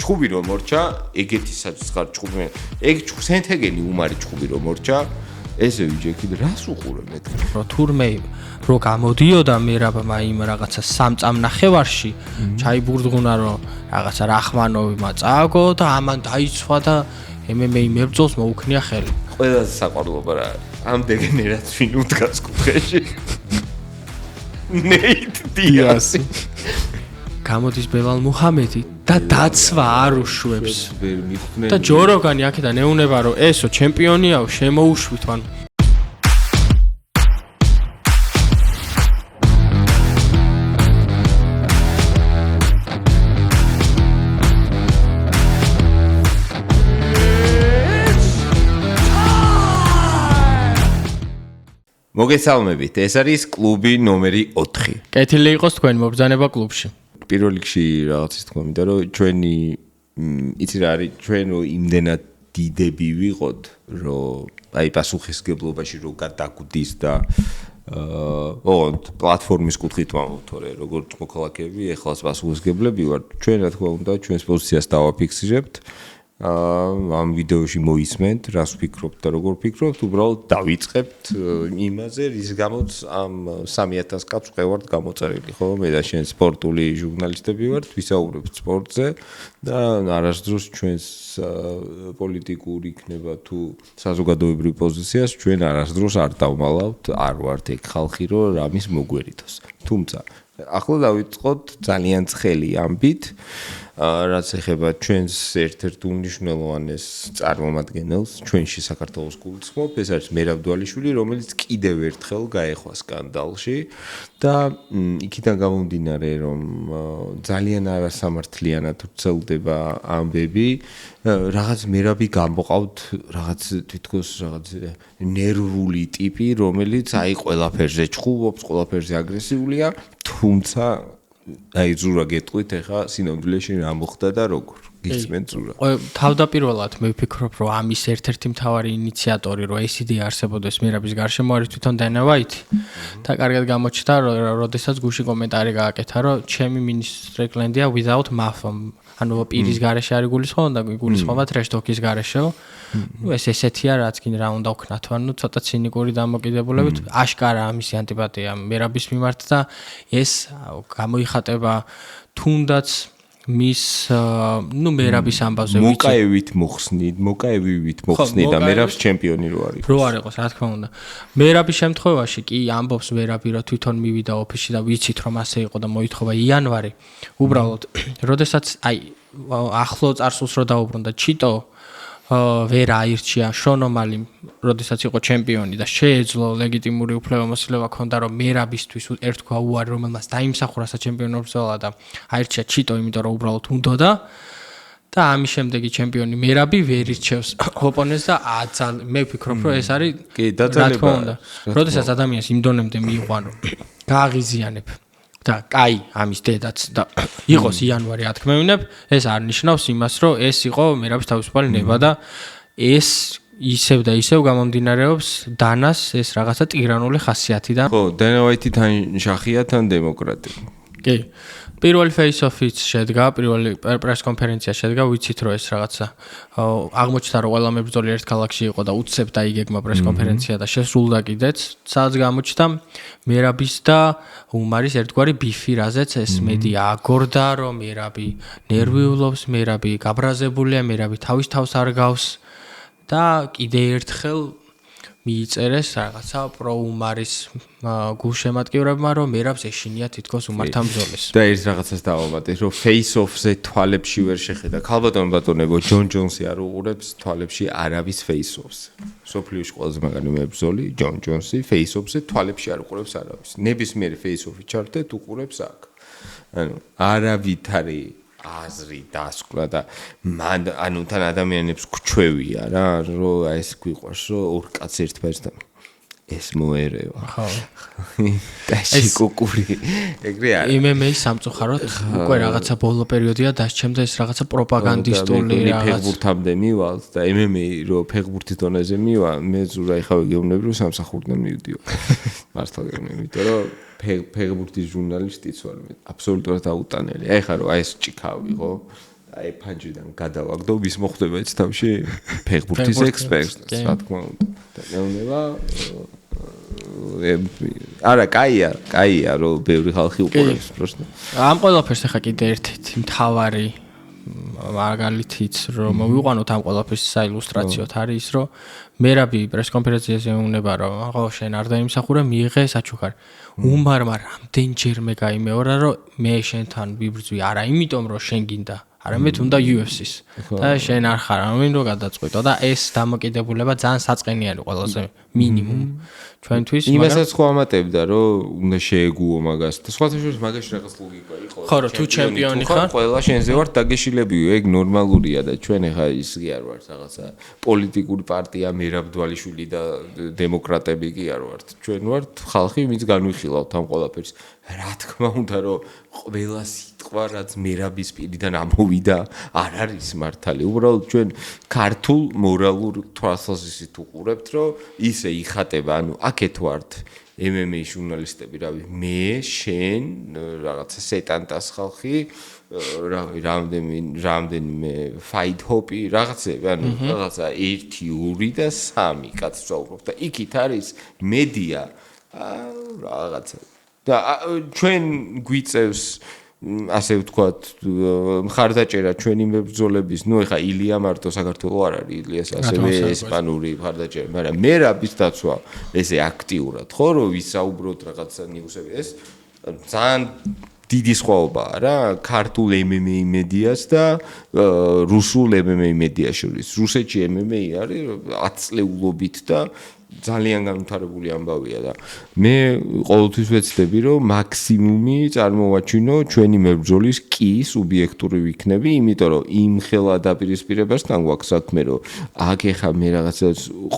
ჩხუბი რომ მორჩა, ეგეთი საწყარ ჩხუბი. ეგ სენთეგენი უმარი ჩხუბი რომ მორჩა, ესე ვიჯექი რას უყურე მეთქი. რო თურმე რო გამოდიოდა მერაბმა იმ რაღაცა 3 წამნახევარში, ჩაიბურდღუნა რომ რაღაცა რახმანოვმა წააგო და ამან დაიცვა და MMA მებრძოლს მოუქნია ხელი. ყველაზე საყვარლობა რა ამ დეგენერატს ვინ უდგას კუთხეში. ნეით დიასი. გამოდის ბელალ მუჰამედი და დაცვა არ უშვებს. ვერ მიხვდნენ. და ჯოროგანი აქედან ეუნება რომ ესო ჩემპიონიაო შემოუშვით ან მოგესალმებით, ეს არის კლუბი ნომერი 4. კეთილი იყოს თქვენი მობრძანება კლუბში. პირველ რიგში რაღაც ის თქვა მინდა რომ ჩვენი იცი რა არის ჩვენ რომ იმდენად დიდები ვიყოთ რომ აი პასუხისგებლობაში რომ გადაგვდის და პლატფორმის კუთხით ვამოვთორე როგორც მოქალაქეები ეხლაც პასუხისგებლები ვართ ჩვენ რა თქმა უნდა ჩვენს პოზიციას დავაფიქსირებთ ამ ვიდეოში მოისმენთ რას ვფიქრობთ და როგორ ვფიქრობთ უბრალოდ დავიწყებთ იმაზე რის გამოც ამ 3000 კაცს ვყევართ გამოწერილი ხო მე და შენ სპორტული ჟურნალისტები ვართ ვისაუბრებთ სპორტზე და არასდროს ჩვენს პოლიტიკურ იქნება თუ საზოგადოებრივ პოზიციას ჩვენ არასდროს არ დავმალავთ არ ვართ ეგ ხალხი რომ რამის მოგვერითოს თუმცა ახლა დავიწყოთ ძალიან ცხელი ამბით რაც ეხება ჩვენს ერთ-ერთ უმნიშვნელოვანეს წარმომადგენელს ჩვენში საქართველოს გულისხმობ ეს არის მერაბ დვალიშვილი რომელიც კიდევ ერთხელ გაეხვა სკანდალში და იქიდან გამომდინარე რომ ძალიან არასამართლიანად ვრცელდება ამბები რაღაც მერაბი გამოყავთ რაღაც თითქოს რაღაც ნერვული ტიპი რომელიც აი ყველაფერზე ჩხუბობს ყველაფერზე აგრესიულია თუმცა აი ზურა გეტყვით ახლა სინამდვილეში რა მოხდა და როგორ გისმენთ ზურა თავდაპირველად მე ვფიქრობ რომ ამის ერთ-ერთი მთავარი ინიციატორი რომ ეს იდეა არსებობდეს მერაბის გარშემო არის თვითონ დენა ვაიტი და კარგად გამოჩნდა როდესაც გუში კომენტარი გააკეთა რომ ჩემი მინისტრი კლენდია without mafia ანუ პირის გარეშე არის გულისხმობა და გულისხმობა ტრეშტოკის გარეშე ну ეს ესეთია რაც გინ რა უნდა ვქნათ ანუ ცოტა ცინიკური დამოკიდებულებით აშკარა ამისი ანტიპათია მერაბის მიმართ და ეს გამოიხატება თუნდაც მის ну მერაბის ამბავზე მოკაევით მოხსნი და მერაბს ჩემპიონი რო არის რო არ იყოს რა თქმა უნდა მერაბის შემთხვევაში კი ამბობს მერაბი რომ თვითონ მივიდა ოფისში და ვიცით რომ ასე იყო და მოითხოვა იანვარი უბრალოდ როდესაც აი ახლო წარსულს რო დაუბრუნდა ჩიტო ვერ აირჩია შონომალი, როდესაც იყო ჩემპიონი და შეეძლო ლეგიტიმური უფლებამოსილება ქონდა რომ მერაბისთვის ერთქვა უარი რომელმაც დაიმსახურა საჩემპიონო ბრძოლა და აირჩია ჩიტო, იმიტომ რომ უბრალოდ უნდოდა და ამის შემდეგი ჩემპიონი მერაბი ვერ ირჩევს ოპონენტს და მე ვფიქრობ რომ ეს არის კი დაძალება როდესაც ადამიანს იმ დონემდე მიიყვანო გააღიზიანებ და კაი ამის დედაც და იყოს იანვარი ათქმევინებ ეს არ ნიშნავს იმას რომ ეს იყო მერაბის თავისუფალი ნება და ეს ისევ და ისევ გამომდინარეობს დანას ეს რაღაცა ტირანული ხასიათიდან ხო დენა ვაიტი თან შახია თან დემოკრატი კი პირველი face-off-იც შედგა, პირველი პრეს კონფერენცია შედგა, ვიცით რომ ეს რაღაცა აღმოჩნდა რომ ყველა მებრძოლი ერთ ქალაქში იყო და უცებდა იგეგმა პრეს კონფერენცია და შესრულდა კიდეც, სადაც გამოჩნდა მერაბის და უმარის ერთგვარი ბიფი, რაზეც ეს მედია აგორდა, რომ მერაბი ნერვიულობს, მერაბი გაბრაზებულია, მერაბი თავის თავს არ გავს და კიდე ერთხელ მიიწერეს რაღაცა პროუმარის გულშემატკივრებმა რომ მერაბს ეშინია თითქოს უმართან ბრძოლის. და ეს რაღაცას დავამატეთ რომ face-off-ზე თვალებში ვერ შეხედა. ქალბატონო ბატონებო ჯონ ჯონსი არ უყურებს თვალებში არავის face-off-ს. სოფლიოში ყველაზე მაგარი მებრძოლი ჯონ ჯონსი face-off-ზე თვალებში არ უყურებს არავის. ნებისმიერი face-off-ი ჩართეთ უყურებს აქ. ანუ არავითარი აზრი დასკვლა და მან ანუ თან ადამიანებს გვჩვევია რა რომ ეს გვიყვარს რომ ორ კაცი ერთმანეთს და ეს მოერევა ხო ეს კუკური ეგრე არის MMA-ის სამწუხაროდ უკვე რაღაცა ბოლო პერიოდია დასჩემდა ეს რაღაცა პროპაგანდისტული რაღაც ფეხბურთამდე მივალ და MMA რო ფეხბურთის დონეზე მივა მე ზურა ეხავე გეუბნები რომ სამსახურიდან მივდიო მართლა გეუბნები იმიტომ რომ ფეხბურთის ჟურნალისტიც ვარ მე აბსოლუტურად აუტანელი აი ხარო აი ეს ჭიქავი ხო აი ფანჯრიდან გადავაგდო ვის მოხდება ეს თავში ფეხბურთის ექსპერტს რა თქმა უნდა და მეუნება არა კაია რომ ბევრი ხალხი უყურებს პროსტო ამ ყველაფერს ახლა კიდე ერთ-ერთი მთავარი მაგალითიც რომ მოვიყვანოთ ამ ყველაფერს საილუსტრაციოდ არის ის რომ მერაბი პრესკონფერენციაზე უნება რომ აღო შენ არ დაიმსახურე მიიღე საჩუქარი უმარმა რამდენჯერმე გაიმეორა რომ მე შენთან ვიბრძვი არა იმიტომ რომ შენ გინდა არამედ უნდა UFC-ს და შენ არ ხარ ამინ რომ გადაწყვიტო და ეს დამოკიდებულება ძალიან საწყენიანი ყველაზე მინიმუმ ჩვენთვის იმასაც ხო ამატებდა რომ უნდა შეეგუო მაგას და სხვათა შორის მაგაში რაღაც ლოგიკა იყო ხო რომ თუ ჩემპიონი ხარ ყველა შენზე ვარ დაგეშილებიო ეგ ნორმალურია და ჩვენ ახლა ის კი არ ვართ რაღაცა პოლიტიკური პარტია მერაბ დვალიშვილი და დემოკრატები კი არ ვართ ჩვენ ვართ ხალხი ვინც განვიხილავთ ამ ყველაფერს რა თქმა უნდა რომ ყველა სიტყვა რაც მერაბის პირიდან ამოვიდა არ არის მართალი უბრალოდ ჩვენ ქართულ მორალურ თვალსაზრისით უყურებთ რომ ისე იხატება ანუ აქეთ ვართ MMA ჟურნალისტები რავი მე შენ რაღაცა სეტანტას ხალხი რამდენიმე fight hop-ი რაღაცები ანუ რაღაცა 1 2 და 3 კაც ვსაუბრობ და იქით არის მედია რაღაცა და ჩვენ გვიწევს ასე ვთქვათ მხარდაჭერა ჩვენი მებრძოლების ნუ ეხა ილია მარტო საქართველოს არ არის ილიას ასევე ესპანური მხარდაჭერა მაგრამ მერაბის დაცვა ესე აქტიურად ხო რომ ვისაუბროთ რაღაცა ნიუსები ეს ძალიან დიდი სხვაობაა რა ქართულ MMA მედიას და რუსულ MMA მედიას შორის რუსეთში MMA არის 10 წლეულობით და ძალიან განვითარებული ამბავია და მე ყოველთვის ვეცდები რომ მაქსიმუმი წარმოვაჩინო ჩვენი მებრძოლის კი სუბიექტური ვიქნები იმიტომ რომ იმ ხელა დაპირისპირებასთან გვაქვს საქმე რომ აქ ეხა მე რაღაცა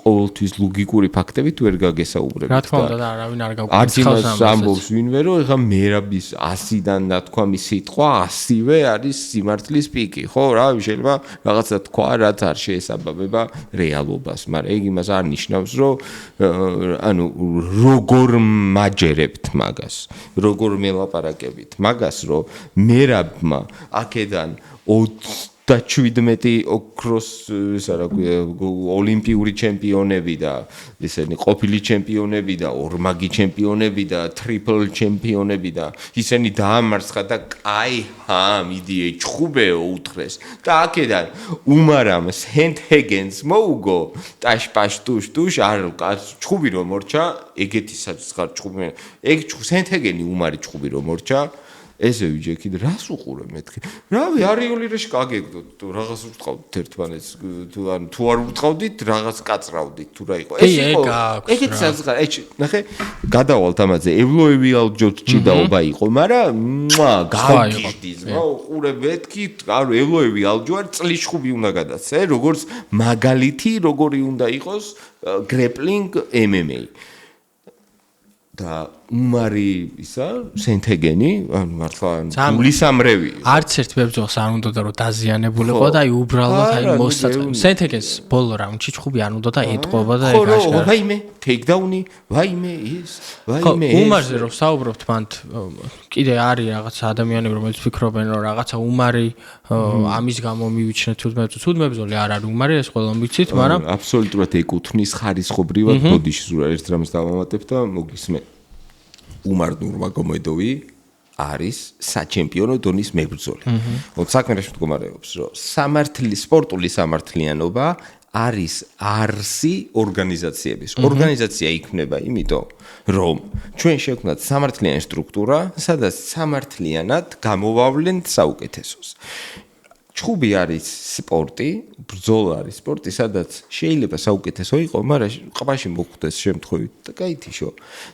ყოველთვის ლოგიკური ფაქტებით ვერ გაგესაუბრებ რა თქმა უნდა და არავინ არ გაგვიწყავს არც იმას ამბობს ვინმე რომ ეხა მერაბის 100-დან ნათქვამი სიტყვა 100-ვე არის სიმართლის პიკი ხო რა შეიძლება რაღაცა თქვა რაც არ შეესაბამება რეალობას მაგრამ ეგ იმას არ ნიშნავს რომ ანუ როგორ მაჯერებთ მაგას როგორ მელაპარაკებით მაგას რომ მერაბმა აქედან 27 ოქროს ისა რა ქვია ოლიმპიური ჩემპიონები და ესენი ყოფილი ჩემპიონები და ორმაგი ჩემპიონები და ტრიპლ ჩემპიონები და ისინი დაამარცხა და კაი მიდიე ჩხუბეო უთხრეს და აქედან უმარამ სენტჰეგენს მოუგო ტაშპაშტუშტუშ არ ჩხუბი რომ მორჩა ეგეთი საწყარ ჩხუბი ეგ სენტჰეგენი უმარი ჩხუბი რომ მორჩა ესე ვიჯექი და რას უყურე მეთქი რავი არიოლირეში გაგეგდოთ თუ რაღაც უთყავდით ერთმანეთს თუ არ უთყავდით რაღაც კაცრავდით თუ რა იყო ეს იყო ეგეთ საზღარ ეჩ ნახე გადავალთ ამაზე ევლოევი ალჯოთ ჭიდაობა იყო მაგრამ გავიგდით უყურე მეთქი ანუ ევლოევი ალჯო არ წლის ხუბი უნდა გადაცე როგორც მაგალითი როგორი უნდა იყოს გრეპლინგ MMA და უმარი ისა სენტჰეგენი ანუ მართლა გულისამრევი არც ერთ მებრძოლს არ უნდა და რომ დაზიანებულიყო და აი უბრალოდ აი მოსაწყვეტ სენტჰეგენს ბოლო რაუნდში ჩხუბი არ უნდა და ეტყობა და ეგ აშკარა ხო ვაიმე ტეიქდაუნი ვაიმე ის ვაიმე ეს უმარზე რომ საუბრობთ მანდ კიდე არის რაღაცა ადამიანები რომელიც ფიქრობენ რომ რაღაცა უმარი ამის გამო მივიჩნეთ თუ მებრძოლი არ არის უმარი ეს ყველამ ვიცით მაგრამ აბსოლუტურად ეკუთვნის ხარისხობრივად ბოდიშს ერთ რამს დავამატებ და მოგისმენ უმარ ნურმაგომედოვი არის საჩემპიონო დონის მებრძოლი. საქმე რა მდგომარეობს, რომ სპორტული სამართლიანობა არის არსი ორგანიზაციების. ორგანიზაცია იქმნება იმიტომ, რომ ჩვენ შევქმნათ სამართლიანი სტრუქტურა, სადაც სამართლიანად გამოვავლენ საუკეთესოს. ჩხუბი არის სპორტი, ბრძოლა არის სპორტი, სადაც შეიძლება საუკეთესო იყოს, მაგრამ ყბაში მოხვდეს შემთხვევით და გაითიშო.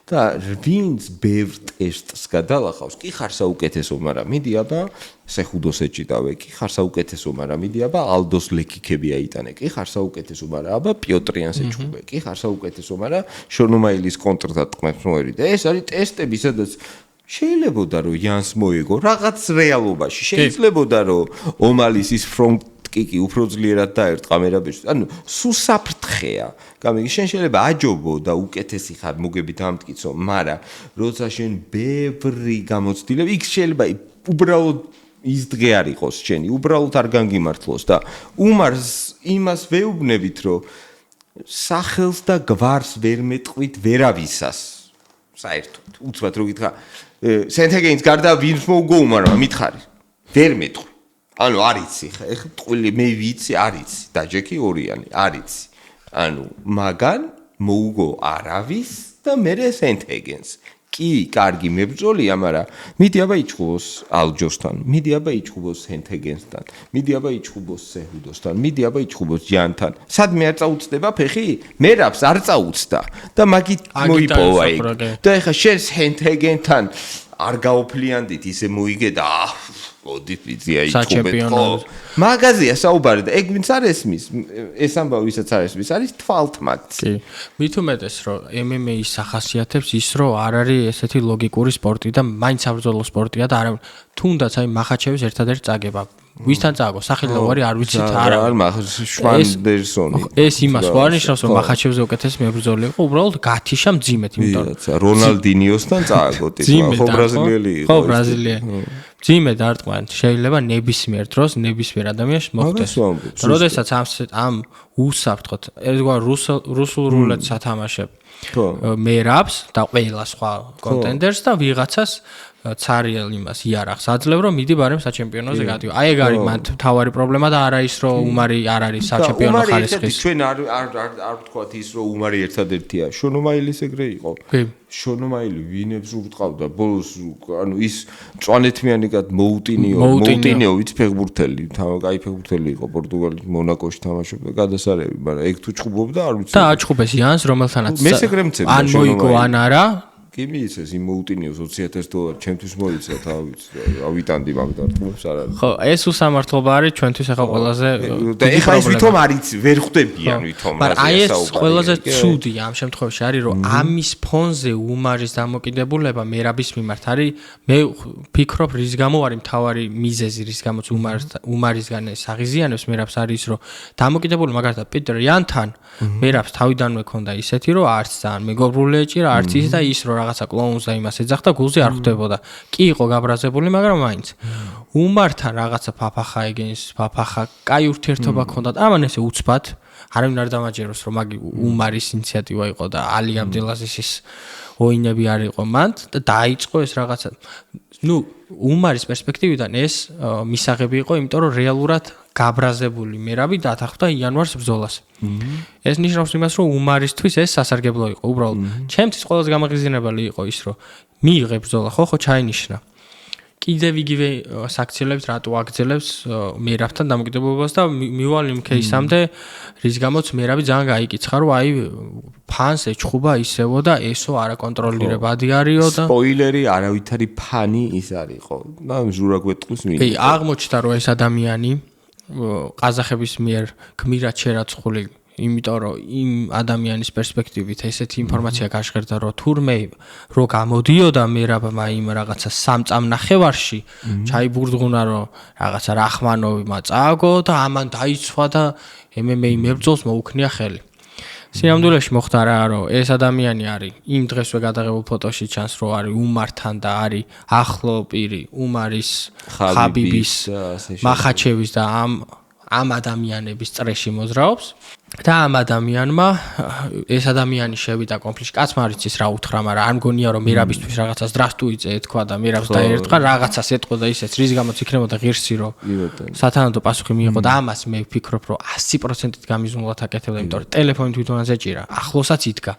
და ვინც ბევრ ტესტს გადალახავს, კი ხარ საუკეთესო, მაგრამ მიდი აბა სეხუდოსეთში დავე, კი ხარ საუკეთესო, მაგრამ მიდი აბა ალდოს ლეკიქები აიტანე, კი ხარ საუკეთესო, მაგრამ აბა პიოტრიანს ეჩხუბე, კი ხარ საუკეთესო, მაგრამ შორნომაილის კონტრდატყმებს მოერი და ეს არის ტესტები, სადაც შეიძლებოდა რომ იანს მოეგო რაღაც რეალობაში შეიძლებოდა რომ ომალის ის ფრონტ კიკი უფრო ძლიერად დაერტყა მერაბეში ანუ სუსაფრთხეა გამიგი შენ შეიძლება აჯობო და უკეთესი ხარ მოგები დამტკიცო მაგრამ როცა შენ ბევრი გამოცდილება იქ შეიძლება უბრალოდ ის დღე არ იყოს შენი, უბრალოდ არ განგიმართლოს და უმარს იმას ვეუბნებით, რომ სახელს და გვარს ვერ მეტყვით ვერავისას. საერთოდ, უცბად რო გითხრა, სენთეგეინს გარდა ვინც მოუგო უმარმა, მითხარი. ვერ მეტყვი. ანუ არიცი, ეხლა ტყვილი მე ვიცი, არიცი, დაჯექი ორიანი, არიცი. ანუ მაგან მოუგო არავის და მე სენთეგენს. კი, კარგი მებრძოლია, მაგრამ მიდი აბა იჩხუბოს ალჯოსთან, მიდი აბა იჩხუბოს სენთეგენსთან, მიდი აბა იჩხუბოს სეჰუდოსთან, მიდი აბა იჩხუბოს ჯიანთან. სადმე არ წაუწდება ფეხი? მერაბს არ წაუწდა და მაგით მოიპოვა იქ. და ეხლა შენ სენთეგენთან არ გაოფლიანდით, ისე მოიგე და მოდით ვიზია იჩხუბეთ ხო? მაგაზია საუბარი და ეგ ვინც არ ესმის, ეს ამბავი ვისაც არ ესმის, არის თვალთმაქცი. კი. მით უმეტეს რომ MMA-ის ახასიათებს ის რომ არ არის ესეთი ლოგიკური სპორტი და მაინც საბრძოლო სპორტია და არა თუნდაც აი მახაჩევის ერთადერთი წაგება. ვისთან წააგო? სახელმწიფო არ ვიცით არა. შვანდერსონი. ეს იმას ხო არნიშნავს რომ მახაჩევზე უკეთესი მებრძოლი იყო, უბრალოდ გათიშა მძიმედ, იმიტომ რომ რონალდინიოსთან წააგო ტიპა, ხო ბრაზილიელი იყო. ხო ბრაზილიელი. მძიმედ არტყმან შეიძლება ნებისმიერ დროს ნებისმიერ ადამიანს მოხდეს. როდესაც ამ უსაფრთხოდ ერთგვარ რუსულ რულეტს ათამაშებ. მერაბს და ყველა სხვა კონტენდერს და ვიღაცას ცარიელ იმას იარაღს აძლევ რომ მიდი ბარემ საჩემპიონოზე გადიო. აი ეგ არის მან თავარი პრობლემა და არა ის რომ უმარი არ არის საჩემპიონო ხარისხის. ჩვენ არ ვთქვათ ის რომ უმარი ერთადერთია. შონომაილის ეგრე იყო. შონომაილი ვინებს უყავდა ბოლოს ანუ ის მწვანეთმიანიკად მოუტინიო ვიცი ფეხბურთელი, კაი ფეხბურთელი იყო პორტუგალიის მონაკოში თამაშობდა გადასარევი, მაგრამ ეგ თუ ჭუბობდა არ ვიცი. და აჭუბეს იანს რომელთანაც მე ეგრე მცემდა ან მოიგო ან არა. კი მიიცეს იმ მოუტინიოს $20,000 ჩემთვის მოიცა თავიც ავიტანდი მაგდარტყმებს არ არის. ხო, ეს უსამართლობა არის ჩვენთვის ახლა ყველაზე და ეხლა ის ვითომ არიც ვერ ხვდებიან ვითომ მაგრამ აი ეს ყველაზე ცუდი ამ შემთხვევაში არის რომ ამის ფონზე უმარის დამოკიდებულება მერაბის მიმართ არის მე ვფიქრობ რის გამო არის მთავარი მიზეზი რის გამოც უმარისგან ეს აღიზიანებს მერაბს არის რომ დამოკიდებული მაგალითად პიტერ იანთან მერაბს თავიდანვე ქონდა ისეთი რომ არც ძალიან მეგობრული ეჭირა არც ის და ის რომ რაღაცა კლოუნს და იმას ეძახდა გულზე არ ხვდებოდა. კი იყო გაბრაზებული, მაგრამ მაინც უმართან რაღაცა ფაფახა ეგენს, ფაფახა, კაი ურთიერთობა ქონდა. ამან ესე უცბად, არავინ არ დამაჯეროს, რომ მაგი უმარის ინიციატივა იყო და ალი აბდელაზისის ოინები არ იყო მან და დაიწყო ეს რაღაცა. ნუ უმარის პერსპექტივიდან ეს მისაღები იყო, იმიტომ რომ რეალურად გაბრაზებული მერაბი დათანხმდა იანვარს ბრძოლას. ეს ნიშნავს იმას, რომ უმარისთვის ეს სასარგებლო იყო. უბრალოდ ჩემთვის ყველაზე გამაღიზიანებელი იყო ის, რომ მიიღე ბრძოლა, ხო, ჩაინიშნა. კიდევ იგივე საქციელებს რატო აგძელებს მერაბთან დამოკიდებულებას და მივალ იმ кейსამდე, რის გამოც მერაბი ძალიან გაიკიცხა, რომ აი ფანს ეჩხუბა ისევო და ესო არაკონტროლირებადი არისო და სპოილერი არავითარი ფანი ის არისო. და ჟურა გვეტყვის მინდა. კი, აღმოჩნდა რომ ეს ადამიანი ყაზახების მიერ გმირად შერაცხული, იმიტომ რომ იმ ადამიანის პერსპექტივით ესეთი ინფორმაცია გაჟღერდა, რომ თურმე რო გამოდიოდა მერაბმა იმ რაღაცა 3 წამნახევარში, ჩაიბურდღუნა რომ რაღაცა რახმანოვმა წააგო და ამან დაიცვა და MMA მებრძოლს მოუქნია ხელი. სინამდვილეში მოხდა რა, რომ ეს ადამიანი არის იმ დღესვე გადაღებულ ფოტოში ჩანს, რომ არის უმართან და არის ახლო პირი უმარის, ხაბიბის, მახაჩევის და ამ ადამიანების წრეში მოძრაობს და ამ ადამიანმა ეს ადამიანი შევიდა კონფლიქტში. კაცმა არ იცის რა უთხრა, მაგრამ არ მგონია რომ მერაბისთვის რაღაცას დრასტუიძე ეთქვა და მერაბს დაერტყა, რაღაცას ეთყო და ისეც რის გამოც იქნებოდა ღირსი რომ სათანადო პასუხი მიიღო და ამას მე ვფიქრობ რომ 100%-ით გამიზნულად აკეთებდა, იმიტომ რომ ტელეფონი თვითონაც ეჭირა, ახლოსაც იდგა.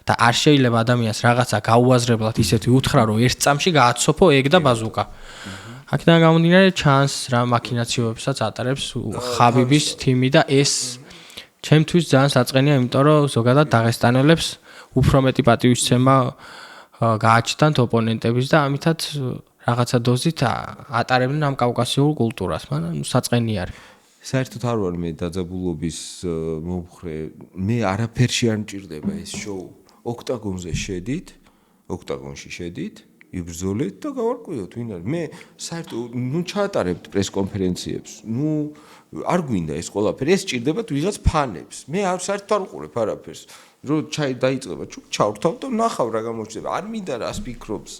და არ შეიძლება ადამიანს რაღაცა გაუაზრებლად ისეთი უთხრა, რომ ერთ წამში გააცოფო ეგ და ბაზუკა. აქედან გამომდინარე ჩანს რა მაქინაციოებსაც ატარებს ხაბიბის თიმი და ეს ჩემთვის ძალიან საწყენია, იმიტომ რომ ზოგადად დაღესტანელებს უფრო მეტი პატივისცემა გააჩნდათ ოპონენტების და ამითაც რაღაცა დოზით ატარებდნენ ამ კავკასიურ კულტურას, მაგრამ საწყენი არის. საერთოდ არ ვარ მე დაძაბულობის მომხრე, მე არაფერში არ მჭირდება ეს შოუ. ოქტაგონზე ოქტაგონში შედით, იბრძოლეთ და გავარკვიოთ ვინ არის. მე საერთოდ ჩაატარებთ პრესკონფერენციებს. არ გვინდა ეს ყველაფერი, ეს ჭირდებათ ვიღაც ფანებს. მე საერთოდ არ ვყურებ არაფერს. რომ დაიწყება ჩავრთავ და ნახავ რა გამოჩნდება. არ მინდა რას ფიქრობს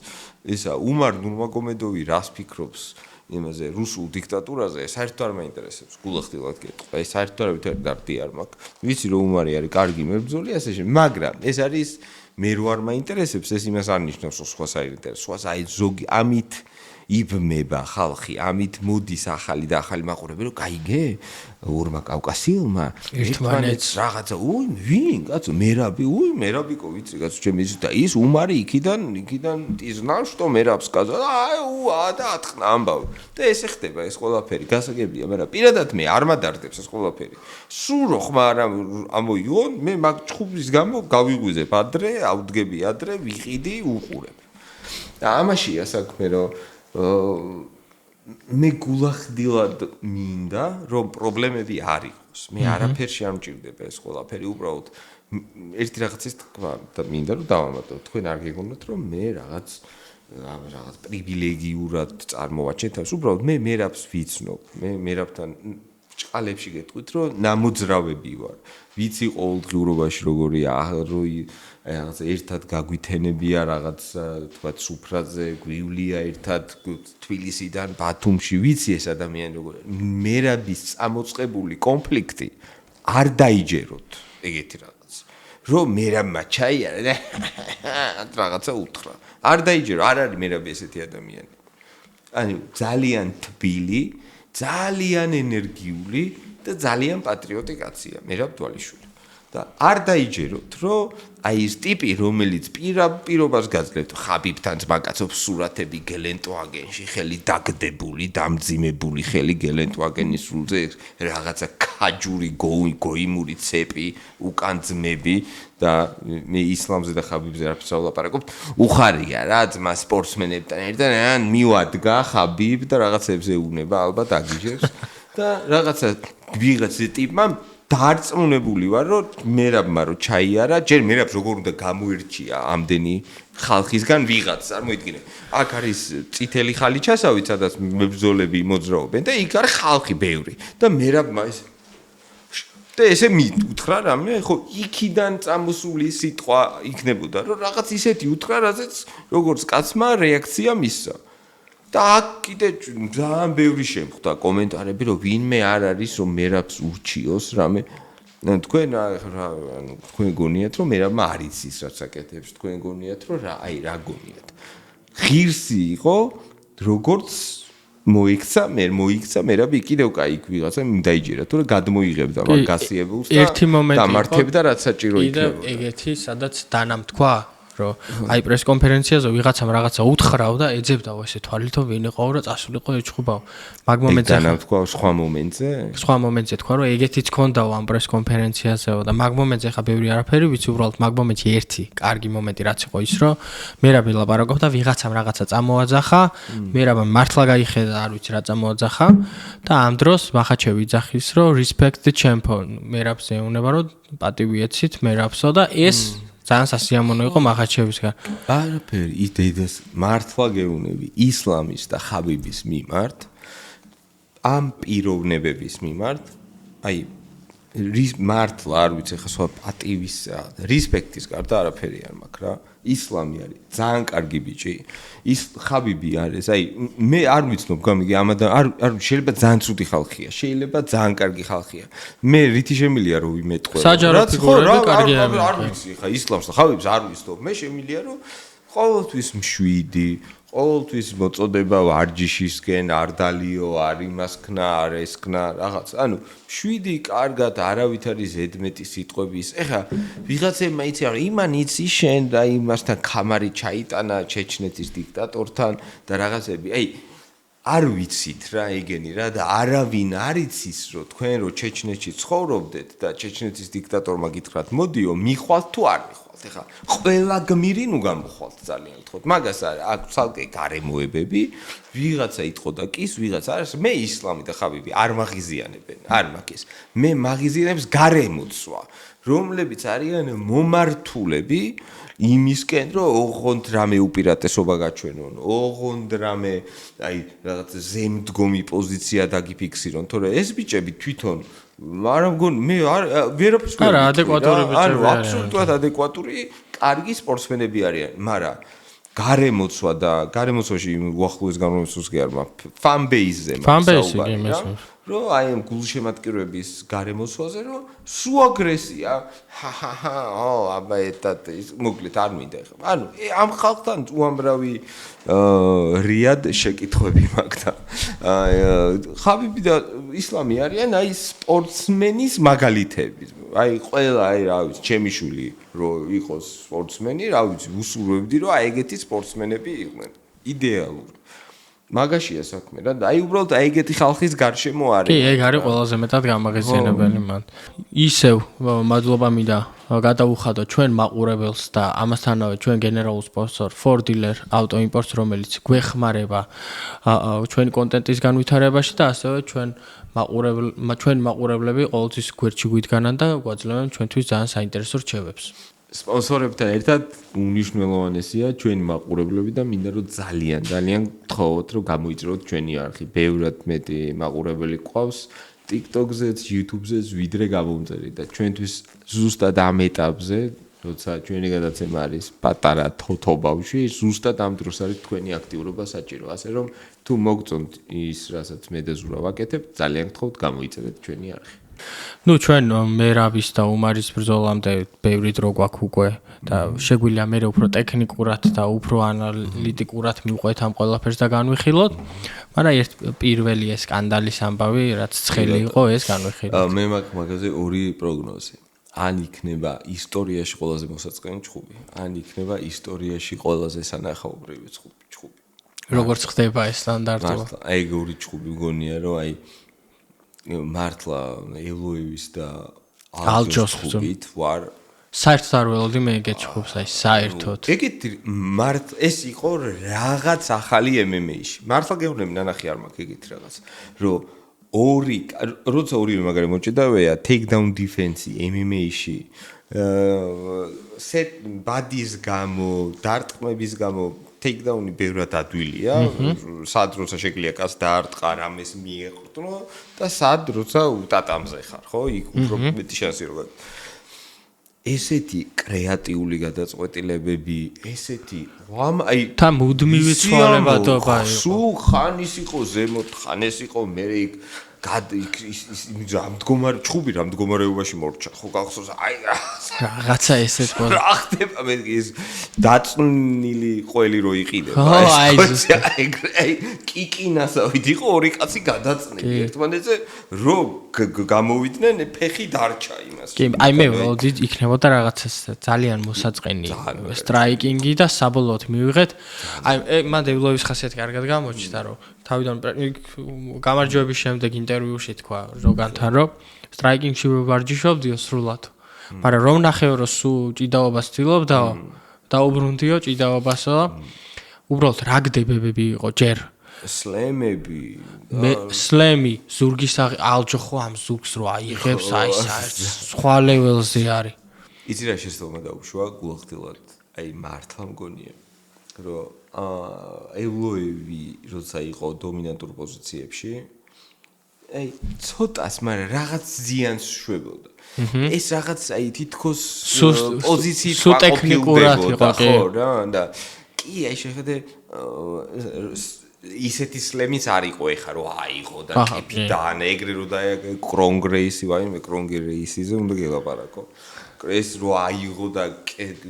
ესა უმარ ნურმაგომედოვი რას ფიქრობს. იმაზე რუსულ დიქტატურაზე საერთოდ არ მაინტერესებს გულახდილად გეტყვი აი საერთოდ არავითარი დარდი არ მაქვს ვიცი რომ უმარი არის კარგი მებრძოლი ასე შემდეგ მაგრამ ეს არის მე რო არ მაინტერესებს ეს იმას არ ნიშნავს რომ სხვა საინტერესო სხვას აი ზოგი ამით იბმება ხალხი ამით მოდის ახალი და ახალი მაყურებელი რომ გაიგე ორმა კავკასიელმა ერთმანეთს რაღაცა ვინ კაცო მერაბიკო ვიცი კაცო ჩემი ის და ის უმარი იქიდან ტიზნავ что მერაბს сказал და ატყნა ამბავ და ესე ხდება ეს ყველაფერი გასაგებია მაგრამ პირადად მე არ მადარდებს ეს ყველაფერი სულ რო ხმა არა ამოიგონ მე მაგ ჭხუბის გამო გავიღვიზებ ადრე ავდგები ადრე ვიყიდი უყურებ და ამაშია საქმე რომ მე გულახდილად მინდა რომ პრობლემები არ იყოს მე არაფერში არ მჭირდება ეს ყველაფერი უბრალოდ ერთი რაღაცის თქვა და მინდა რომ დავამატო თქვენ არ გეგონოთ რომ მე რაღაც პრივილეგიურად წარმოვაჩენთ თავს უბრალოდ მე მერაბს ვიცნობ მე მერაბთან ჭყალებში გეტყვით რომ ნამოძრავები ვარ ვიცი ყოველდღიურობაში როგორია რაღაც ერთად გაგვითენებია რაღაც თქვა სუფრაზე გვივლია ერთად თბილისიდან ბათუმში ვიცი ეს ადამიანი როგორია მერაბის წამოწყებული კონფლიქტი არ დაიჯეროთ ეგეთი რაღაც რომ მერაბმა ჩაიარა და რაღაცა უთხრა არ დაიჯერო არ არის მერაბი ესეთი ადამიანი ანუ ძალიან თბილი ძალიან ენერგიული და ძალიან პატრიოტი კაცია მერაბ დვალიშვილი და არ დაიჯეროთ რომ აი ეს ტიპი რომელიც პირობას გაძლევთ ხაბიბთან ძმაკაცობს სურათები გელენტვაგენში ხელი დაგდებული დამძიმებული ხელი გელენტვაგენის სულზე რაღაცა ქაჯური გოიმური ცეპი უკან ძმები და მე ისლამზე და ხაბიბზე არაფერს ვლაპარაკობ უხარია რა ძმა სპორტსმენებთან ერთად მივადგა ხაბიბ და რაღაცებზე უნება ალბათ აგიჟებს და რაღაცა ვიღაც ტიპმა დარწმუნებული ვარ რომ მერაბმა რო ჩაიარა ჯერ მერაბს როგორ უნდა გამოერჩია ამდენი ხალხისგან ვიღაც წარმოიდგინე აქ არის წითელი ხალიჩასავით სადაც მებრძოლები მოძრაობენ და იქ არის ხალხი ბევრი და მერაბმა ეს და ესე უთხრა რამე ხო იქიდან წამოსული სიტყვა იქნებოდა რომ რაღაც ისეთი უთხრა რაზეც როგორც კაცმა რეაქცია მისცა და აქ კიდე ძალიან ბევრი შემხვდა კომენტარები რომ ვინმე არ არის რომ მერაბს ურჩიოს რამე თქვენ გონიათ რომ მერაბმა არ იცის რაც აკეთებს თქვენ გონიათ რომ რა გონიათ ღირსი იყო როგორც მოიქცა მერაბი კიდევ კაი ვიღაცა დაიჯერა თუ რა გადმოიღებდა მაგ გასიებულს და დამართებდა რაც საჭირო იქნებოდა ეგეთი სადაც დანამტკვა რომ აი პრეს კონფერენციაზე ვიღაცამ რაღაცა უთხრა და ეძებდა ესე თვალით რომ ვინ იყო რა წასულიყო ეჩხუბაო მაგ მომენტზე დანამტკვა სხვა მომენტზე თქვა რომ ეგეთიც ქონდაო ამ პრეს კონფერენციაზეო და მაგ მომენტზე ხა ბევრი არაფერი ვიცი უბრალოდ მაგ მომენტში ერთი კარგი მომენტი რაც იყო ის რომ მერაბი ლაპარაკობდა ვიღაცამ რაღაცა წამოაძახა მერაბამ მართლა გაიხედა არ ვიცი რა წამოაძახა და ამ დროს მახაჩევი იძახის რომ respect the champion მერაბს ეუნება რომ პატივი ეცით მერაბსო და ეს ძალიან სასიამოვნო იყო მახაჩევისგან. არაფერი იდეას მართლა გეუნები ისლამის და ხაბიბის მიმართ ამ პიროვნებების მიმართ აი მართლა არ ვიცი ხა სხვა პატივის რესპექტის გარდა არაფერი არ მაქვს რა ისლამი არის ძალიან კარგი ბიჭი ის ხაბიბი არის აი მე არ ვიცნობ გამიგი ამადა არ შეიძლება ძალიან ცუდი ხალხია შეიძლება ძალიან კარგი ხალხია მე რითი შემილია რომ ვიმეტყვე საჯარო ფიგურები კარგია არ ვიცი ხა ისლამს და ხაბიბს არ ვიცნობ მე შემილია რომ ყოველთვის მშვიდი ყოველთვის მოწოდება ვარჯიშისკენ არ დალიო არ იმას ქნა არ ეს ქნა რაღაც ანუ შვიდი კარგად არავითარი ზედმეტი სიტყვების ეხა ვიღაცებმა იცი იმან იცი შენ და იმასთან ხამარი ჩაიტანა ჩეჩნეთის დიქტატორთან და რაღაცები აი არ ვიცით რა ეგენი რა და არავინ არ იცის რომ თქვენ რო ჩეჩნეთში ცხოვრობდეთ და ჩეჩნეთის დიქტატორმა გითხრათ მოდიო მიხვალთ თუ არ მიხვალთ ეხა ყველა გმირი ნუ გამოხვალთ ძალიან თქო მაგას აქ ცალკე გარემოებები ვიღაცა იტყო და კის ვიღაცა არის მე ისლამი და ხაბიბი არ მაღიზიანებენ არ მაგის მე მაღიზიანებს გარემოცვა რომლებიც არიან მომართულები იმისკენ რომ ოღონდ რამე უპირატესობა გაჩვენონ ოღონდ რამე აი რაღაც ზემდგომი პოზიცია დაგიფიქსირონ თორე ეს ბიჭები თვითონ მაგრამ მგონი მე ვერაფერს არა ადეკვატური ბიჭები ანუ აბსოლუტურად ადეკვატური კარგი სპორტსმენები არიან მაგრამ გარემოცვა და გარემოცვაში უახლოეს გარემოცვას კი არ მაქვს fan base-ზე რომ აი ამ გულშემატკივრების გარემოცვაზე რომ სუ აგრესია აბა ეტად ის მოკლედ არ მინდა ხა ანუ ამ ხალხთან უამრავი რიად შეკითხვები მაქვს და ხაბიბი და ისლამი არიან აი სპორტსმენის მაგალითები აი ყველა აი რა ვიცი ჩემი შვილი რომ იყოს სპორტსმენი რა ვიცი უსურვებდი რომ აი ეგეთი სპორტსმენები იყვნენ იდეალური მაგაშია საქმე რა და აი უბრალოდ აი ეგეთი ხალხის გარშემო არის. კი, ეგ არის ყველაზე მეტად გამაღიზიანებელი მან. ისევ მადლობა მინდა გადავუხადო ჩვენ მაყურებელს და ამასთანავე ჩვენ გენერალურ სპონსორ Ford Dealer Auto Imports რომელიც გვეხმარება ჩვენი კონტენტის განვითარებაში და ასევე ჩვენ მაყურებლები ყოველთვის გვერდში გვიდგანან და გვაძლევენ ჩვენთვის ძალიან საინტერესო რჩევებს. სპონსორებთან ერთად უნიშნელოვანესია ჩვენი მაყურებლები და მინდა რომ ძალიან გთხოვოთ რომ გამოიწეროთ ჩვენი არხი. ბევრად მეტი მაყურებელი ყავს TikTok-ზეც, YouTube-ზეც ვიდრე გამომწერი და ჩვენთვის ზუსტად ამ ეტაპზე, როცა ჩვენი გადაცემა არის პატარა თოთო ბავშვი, ზუსტად ამ დროს არის თქვენი აქტიურობა საჭირო. ასე რომ თუ მოგწონთ ის, რასაც მე და ზურა ვაკეთებ, ძალიან გთხოვთ გამოიწერეთ ჩვენი არხი. ნუ ჩვენ მერაბის და უმარის ბრძოლამდე ბევრი დრო გვაქვს უკვე და შეგვიძლია მე უფრო ტექნიკურად და უფრო ანალიტიკურად მივყვეთ ამ ყველაფერს და განვიხილოთ. მაგრამ ერთ პირველი ეს სკანდალის ამბავი, რაც ცხელი იყო, ეს განვიხილოთ. მე მაქვს მაგაზე ორი პროგნოზი. ან იქნება ისტორიაში ყველაზე მოსაწყენი ჩხუბი, ან იქნება ისტორიაში ყველაზე სანახაობრივი ჩხუბი. როგორც ხდება ეს სტანდარტულად? აი ორი ჩხუბი მგონია რომ აი მართლა ელოევის და ალჯოს ხუბით ვარ საერთოდ არ ველოდი მე ეგეთ ჩხუბს აი საერთოდ ეგეთი მართლა ეს იყო რაღაც ახალი MMA-ში მართლა გეუბნები ნანახი არ მაქვს ეგეთი რაღაც რომ როცა ორივე მაგარი მოჭედავეა takedown defense-ი MMA-ში set bodies გამო დარტყმების გამო takedown-ი ბევრად ადვილია, სად როცა შეგვიძლია კაც დაარტყა რამეს მიეყრდნო და სად როცა უტატამზე ხარ, ხო? იქ უფრო მეტი შანსი როგორ. ესეთი კრეატიული გადაწყვეტილებები, ესეთი აი თან მუდმივი ცვალებადობა იყო. სულ ხან ის იყო ზემოთ, ხან ეს იყო მე იქ რამდგომარე ჩხუბი რამდგომარეობაში მორჩა ხო გახსოვს აი რაღაცა ესეთ ყო რა ხდება მე ის დაწნილი ყველი რო იყიდება აი კიკინასავით იყო ორი კაცი გადაწნილი ერთმანეთზე რო გამოვიდნენ ფეხი დარჩა იმას კი აი მე ველოდი იქნებოდა რაღაცა ძალიან მოსაწყენი სტრაიკინგი და საბოლოოდ მივიღეთ აი მან დევილოვის ხასიათი კარგად გამოჩნდა რომ თავიდან გამარჯვების შემდეგ ინტერვიუში თქვა როგანთან რომ სტრაიკინგში ვარჯიშობდიო სრულად მაგრამ რომ ნახეო რომ სულ ჭიდაობას ცდილობდაო დაუბრუნდიო ჭიდაობასო უბრალოდ რაგდებები იყო ჯერ სლემები მე სლემი ზურგის ალჯო ხო ამ ზურგს რო აიღებს აი სხვა ლეველზე არის იცი რა შესაძლოა დაუშვა გულახდილად აი მართლა მგონია რომ ელოევი როცა იყო დომინანტურ პოზიციებში აი ცოტას მაგრამ რაღაც ზიანს შვებოდა ეს რაღაც აი თითქოს პოზიციით ტექნიკურად იყო ხო რა და კი აი შეხედე ისეთი სლემის არ იყო ეხა რომ აიღო და კეპიტან ეგრე რო და კრონგრეისი ვაიმე კრონგრეისიზე უნდა გელაპარაკო ეს რო აიღო და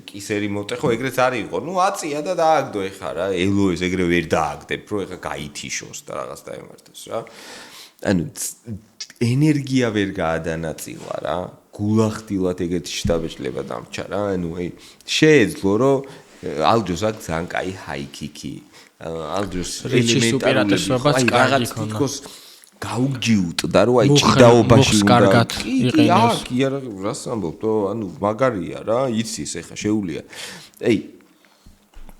კისერი მოტეხო ეგრეც არ იყო ნუ აწია და დააგდო ეხა რა ელოეს ეგრე ვერ დააგდებ რო ეხა გაითიშოს და რაღაც დაემართოს რა ანუ ენერგია ვერ გაადანაწილა რა გულახდილად ეგეთი შტაბეჭლება დამჭა რა ანუ აი შეეძლო რომ ალჯოს აქ ძალიან კაი ჰაიკიკი ალჯოს ელემენტარულად რაღაც თითქოს გაუგჯიუტდა რომ აი ჭიდაობაში უნდა იყინოს კი არა რას ამბობ ანუ მაგარია რა იცის ეხა შეუულია აი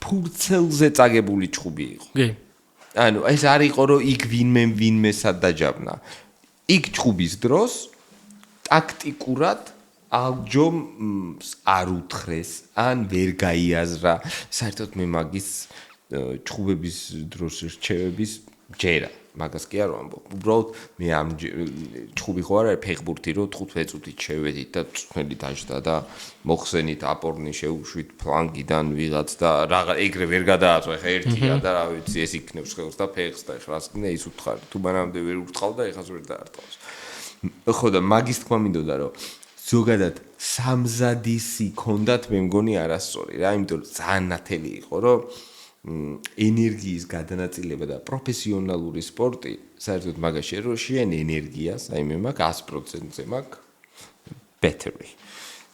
ფურცელზე წაგებული ჩხუბი იყო კი ანუ ეს არ იყო რომ იქ ვინმე სადაჯავნა იქ ჩხუბის დროს ტაქტიკურად ალჯომს არ უთხრეს ან ვერ გაიაზრა საერთოდ მე მაგის ჩხუბების დროს რჩევების ჯერა მაგას კი არ ვამბობ. უბრალოდ მე ამ ჩხუბი ხო არ არის ფეხბურთი, რომ 15 წუთით შევედით და წვნელი დაждდა და მოხსენით აპორნი შეუშვით ფლანგიდან ვიღაც და რაღა ეგრე ვერ გადააწვა ხა ერთია და რა ვიცი ეს იქნებს ხელს და ფეხს და ეხლა რას გინდა ის უთხარი. თუ მანამდე ვერ ურწყავ და ეხლა ვერ დაარტყავს. ხო და მაგის თქმა მინდოდა რომ ზოგადად სამზადისი ქონდათ მე მგონი არასწორი რა, იმიტომ რომ ძალიან ნათელი იყო რომ ენერგიის გადანაწილება და პროფესიონალური სპორტი საერთოდ მაგაშია რომ შენ ენერგიას, აი მე მაქვს 100%-ზე მაქვს battery.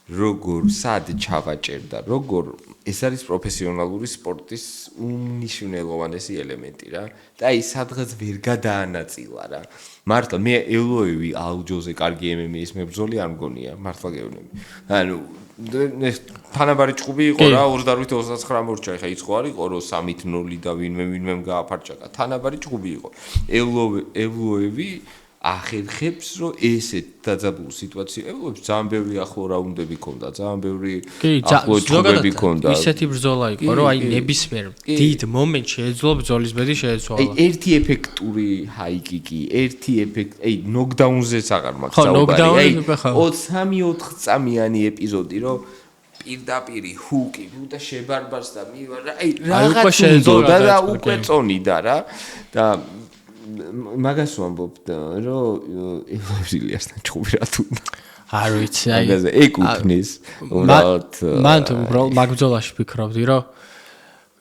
როგორ სად ჩავაჭერ და როგორ ეს არის პროფესიონალური სპორტის უმნიშვნელოვანესი ელემენტი რა. და აი სადღაც ვერ გადაანაწილა რა. მართლა მე ელოევი ალჯოზე კარგი MMA-ის მებრძოლი არ მგონია, მართლა გეუბნები. ანუ თანაბარი ჭუბი იყო რა 28-29 მორჩა ეხა ის ხო არ იყო რომ 3-0 და ვინმე გააფარჭაკა. თანაბარი ჭუბი იყო. ელოევი ახერხებს რომ ესეთ დაძაბულ სიტუაციებში ძალიან ბევრი ახლო რაუნდები ქონდა, ძალიან ბევრი ახლო ჭუბები ქონდა. ისეთი ბრძოლა იყო რომ აი ნებისმიერ დიდ მომენტში შეეძლო ბრძოლის ბედი შეეცვალა. აი ერთი ეფექტური ჰაიკიკი, ერთი ეფექტ, აი ნოკდაუნზეც აღარ მაქვს საუბარი. აი 3-4 წამიანი ეპიზოდი რომ პირდაპირი ჰუკი და შებარბარს და მივარ რა აი რაღაც შეეძლო და უკვე წონიდა რა და მაგას ვამბობ რომ ევაზილიასთან ჭუბი რა თუნდა არ ვიცი აი მაგაზე ეკუთვნის უბრალოდ მან თუ უბრალოდ მაგ ბრძოლაში ვფიქრობდი რომ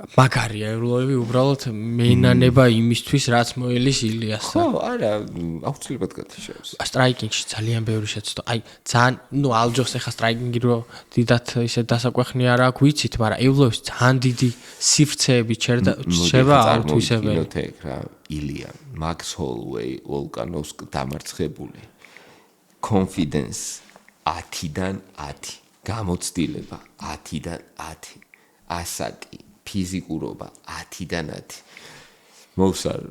მაგარია ევროები უბრალოდ მენანება იმისთვის რაც მოელის ილიასთან ხო არა აუცილებლად გათიშებს სტრაიკინგში ძალიან ბევრი შეცდო აი ძალიან ნუ ალჯოს ეხა სტრაიკინგი რო დიდათ ისე დასაკვეხნი არ აქვს ვიცით მაგრამ ევროებს ძალიან დიდი სივრცეები ჩერდება აუთვისებელი რა ილია მაქს ჰოლუეი ვოლკანოვსკ დამარცხებული confidence 10-დან 10 გამოცდილება 10-დან 10 ასაკი ფიზიკურობა 10-დან 10 მოვსარ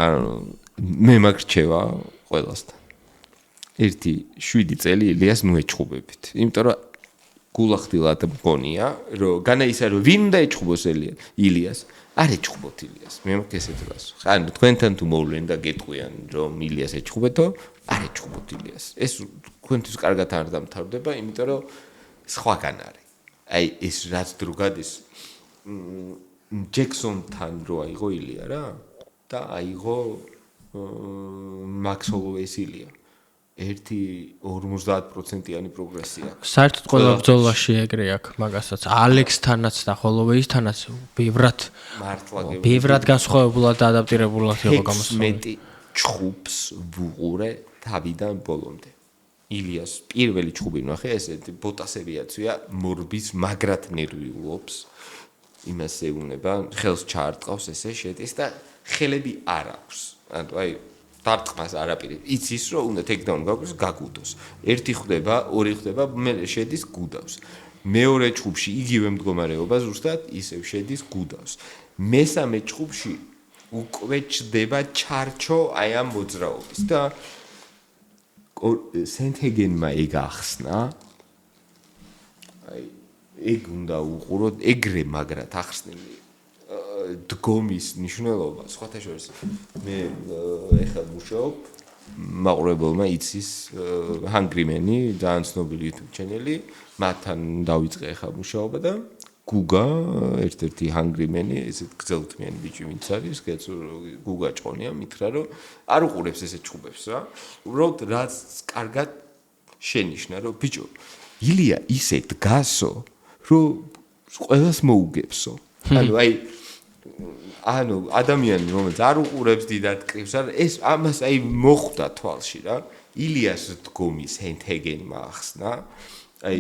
ანუ მე მაგრჩევა ყველასთან 7 წელი ილიას ნუ ეჭუბებით იმიტომ რომ გულახდილად მგონია რომ განა ისა რომ ვინ უნდა ეჭუბოს ილიას არ ეჭუბოთ ილიას მე მაქვს ესეთ რას ანუ თქვენთან თუ მოვლენ და გეტყვიან რომ ილიას ეჭუბეთო არ ეჭუბოთ ილიას ეს თქვენთვის კარგად არ დამთავრდება იმიტომ რომ სხვაგან არის აი ეს რაც დრო გადის ჯექსონთან რო აიღო ილია რა და აიღო მაქს ჰოლოვეის ილია 50% პროგრესია საერთოდ ყველა ბრძოლაში ეგრე აქვს მაგასაც ალექსთანაც და ჰოლოვეისთანაც ბევრად განსხვავებულად და ადაპტირებულად იყო გამოსული ჭუბს ვუყურე თავიდან ბოლომდე ილიას პირველი ჭუბი ნახე ესეთი ბოტასებიაცია მორბის მაგრად ნერვიულობს იმას ეუბნება ხელს ჩაარტყავს ესე შედის და ხელები არ აქვს ანუ აი დარტყმას არაპირი იცის რომ უნდა ტეიქდაუნ გაქვს გაგუდოს ერთი ხდება ორი ხდება მე შედის გუდავს მეორე ჭუბში იგივე მდგომარეობა ზუსტად ისევ შედის გუდავს მესამე ჭუბში უკვე ჩდება ჩარჩო აი ამ მოძრაობის და სენთეგენმა ეგ ახსნა აი ეგ უნდა უყუროთ ეგრე მაგრად ახსნილი დგომის ნიშნულობა სხვათა შორის მე ეხლა მუშაობ მაყურებელმა იცის ჰანგრიმენი ძალიან ცნობილი YouTube ჩანელი მათთან დავიწყე ეხლა მუშაობა და გუგა ერთ-ერთი ჰანგრიმენი ესეთ გრძელთმიანი ბიჭი ვინც არის გუგა ჭონია მითხრა რომ არ უყურებს ესეთ ჭუბებს რა უბრალოდ რაც კარგად შენიშნა რომ ბიჭო ილია ისე დგასო რომ ყველას მოუგებსო ანუ ადამიანი რომელიც არ უყურებს დიდად კრივს ეს ამას აი მოხვდა თვალში რა ილიას დგომის ჰენთეგენმა ახსნა აი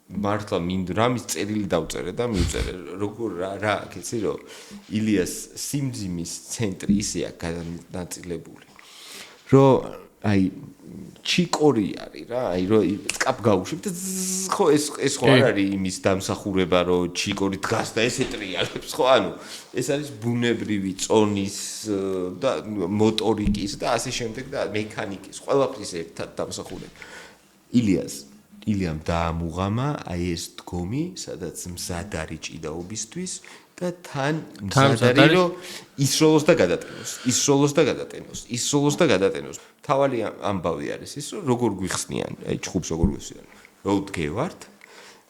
მართლა მინდა რამის წერილი დავწერე და მივწერე როგორ რა აკეთე რომ ილიას სიმძიმის ცენტრი ისეა განაწილებული რომ აი ჩიკორი არის რა აი რომ წკაპ გაუშვებ და ხო ეს ხო არ არის იმის დამსახურება რომ ჩიკორი დგას და ესე ტრიალებს ხო ანუ ეს არის ბუნებრივი წონის და მოტორიკის და ასე შემდეგ და მექანიკის ყველაფრის ერთად დამსახურება ილიამ დაამუღამა აი ეს დგომი სადაც მზად არის ჭიდაობისთვის და თან მზად არის რომ ისროლოს და გადატენოს. თავი ამბავი არის ის რომ როგორ გვიხსნიან, აი ჩხუბს როგორ გვიხსნიან. რომ დგევართ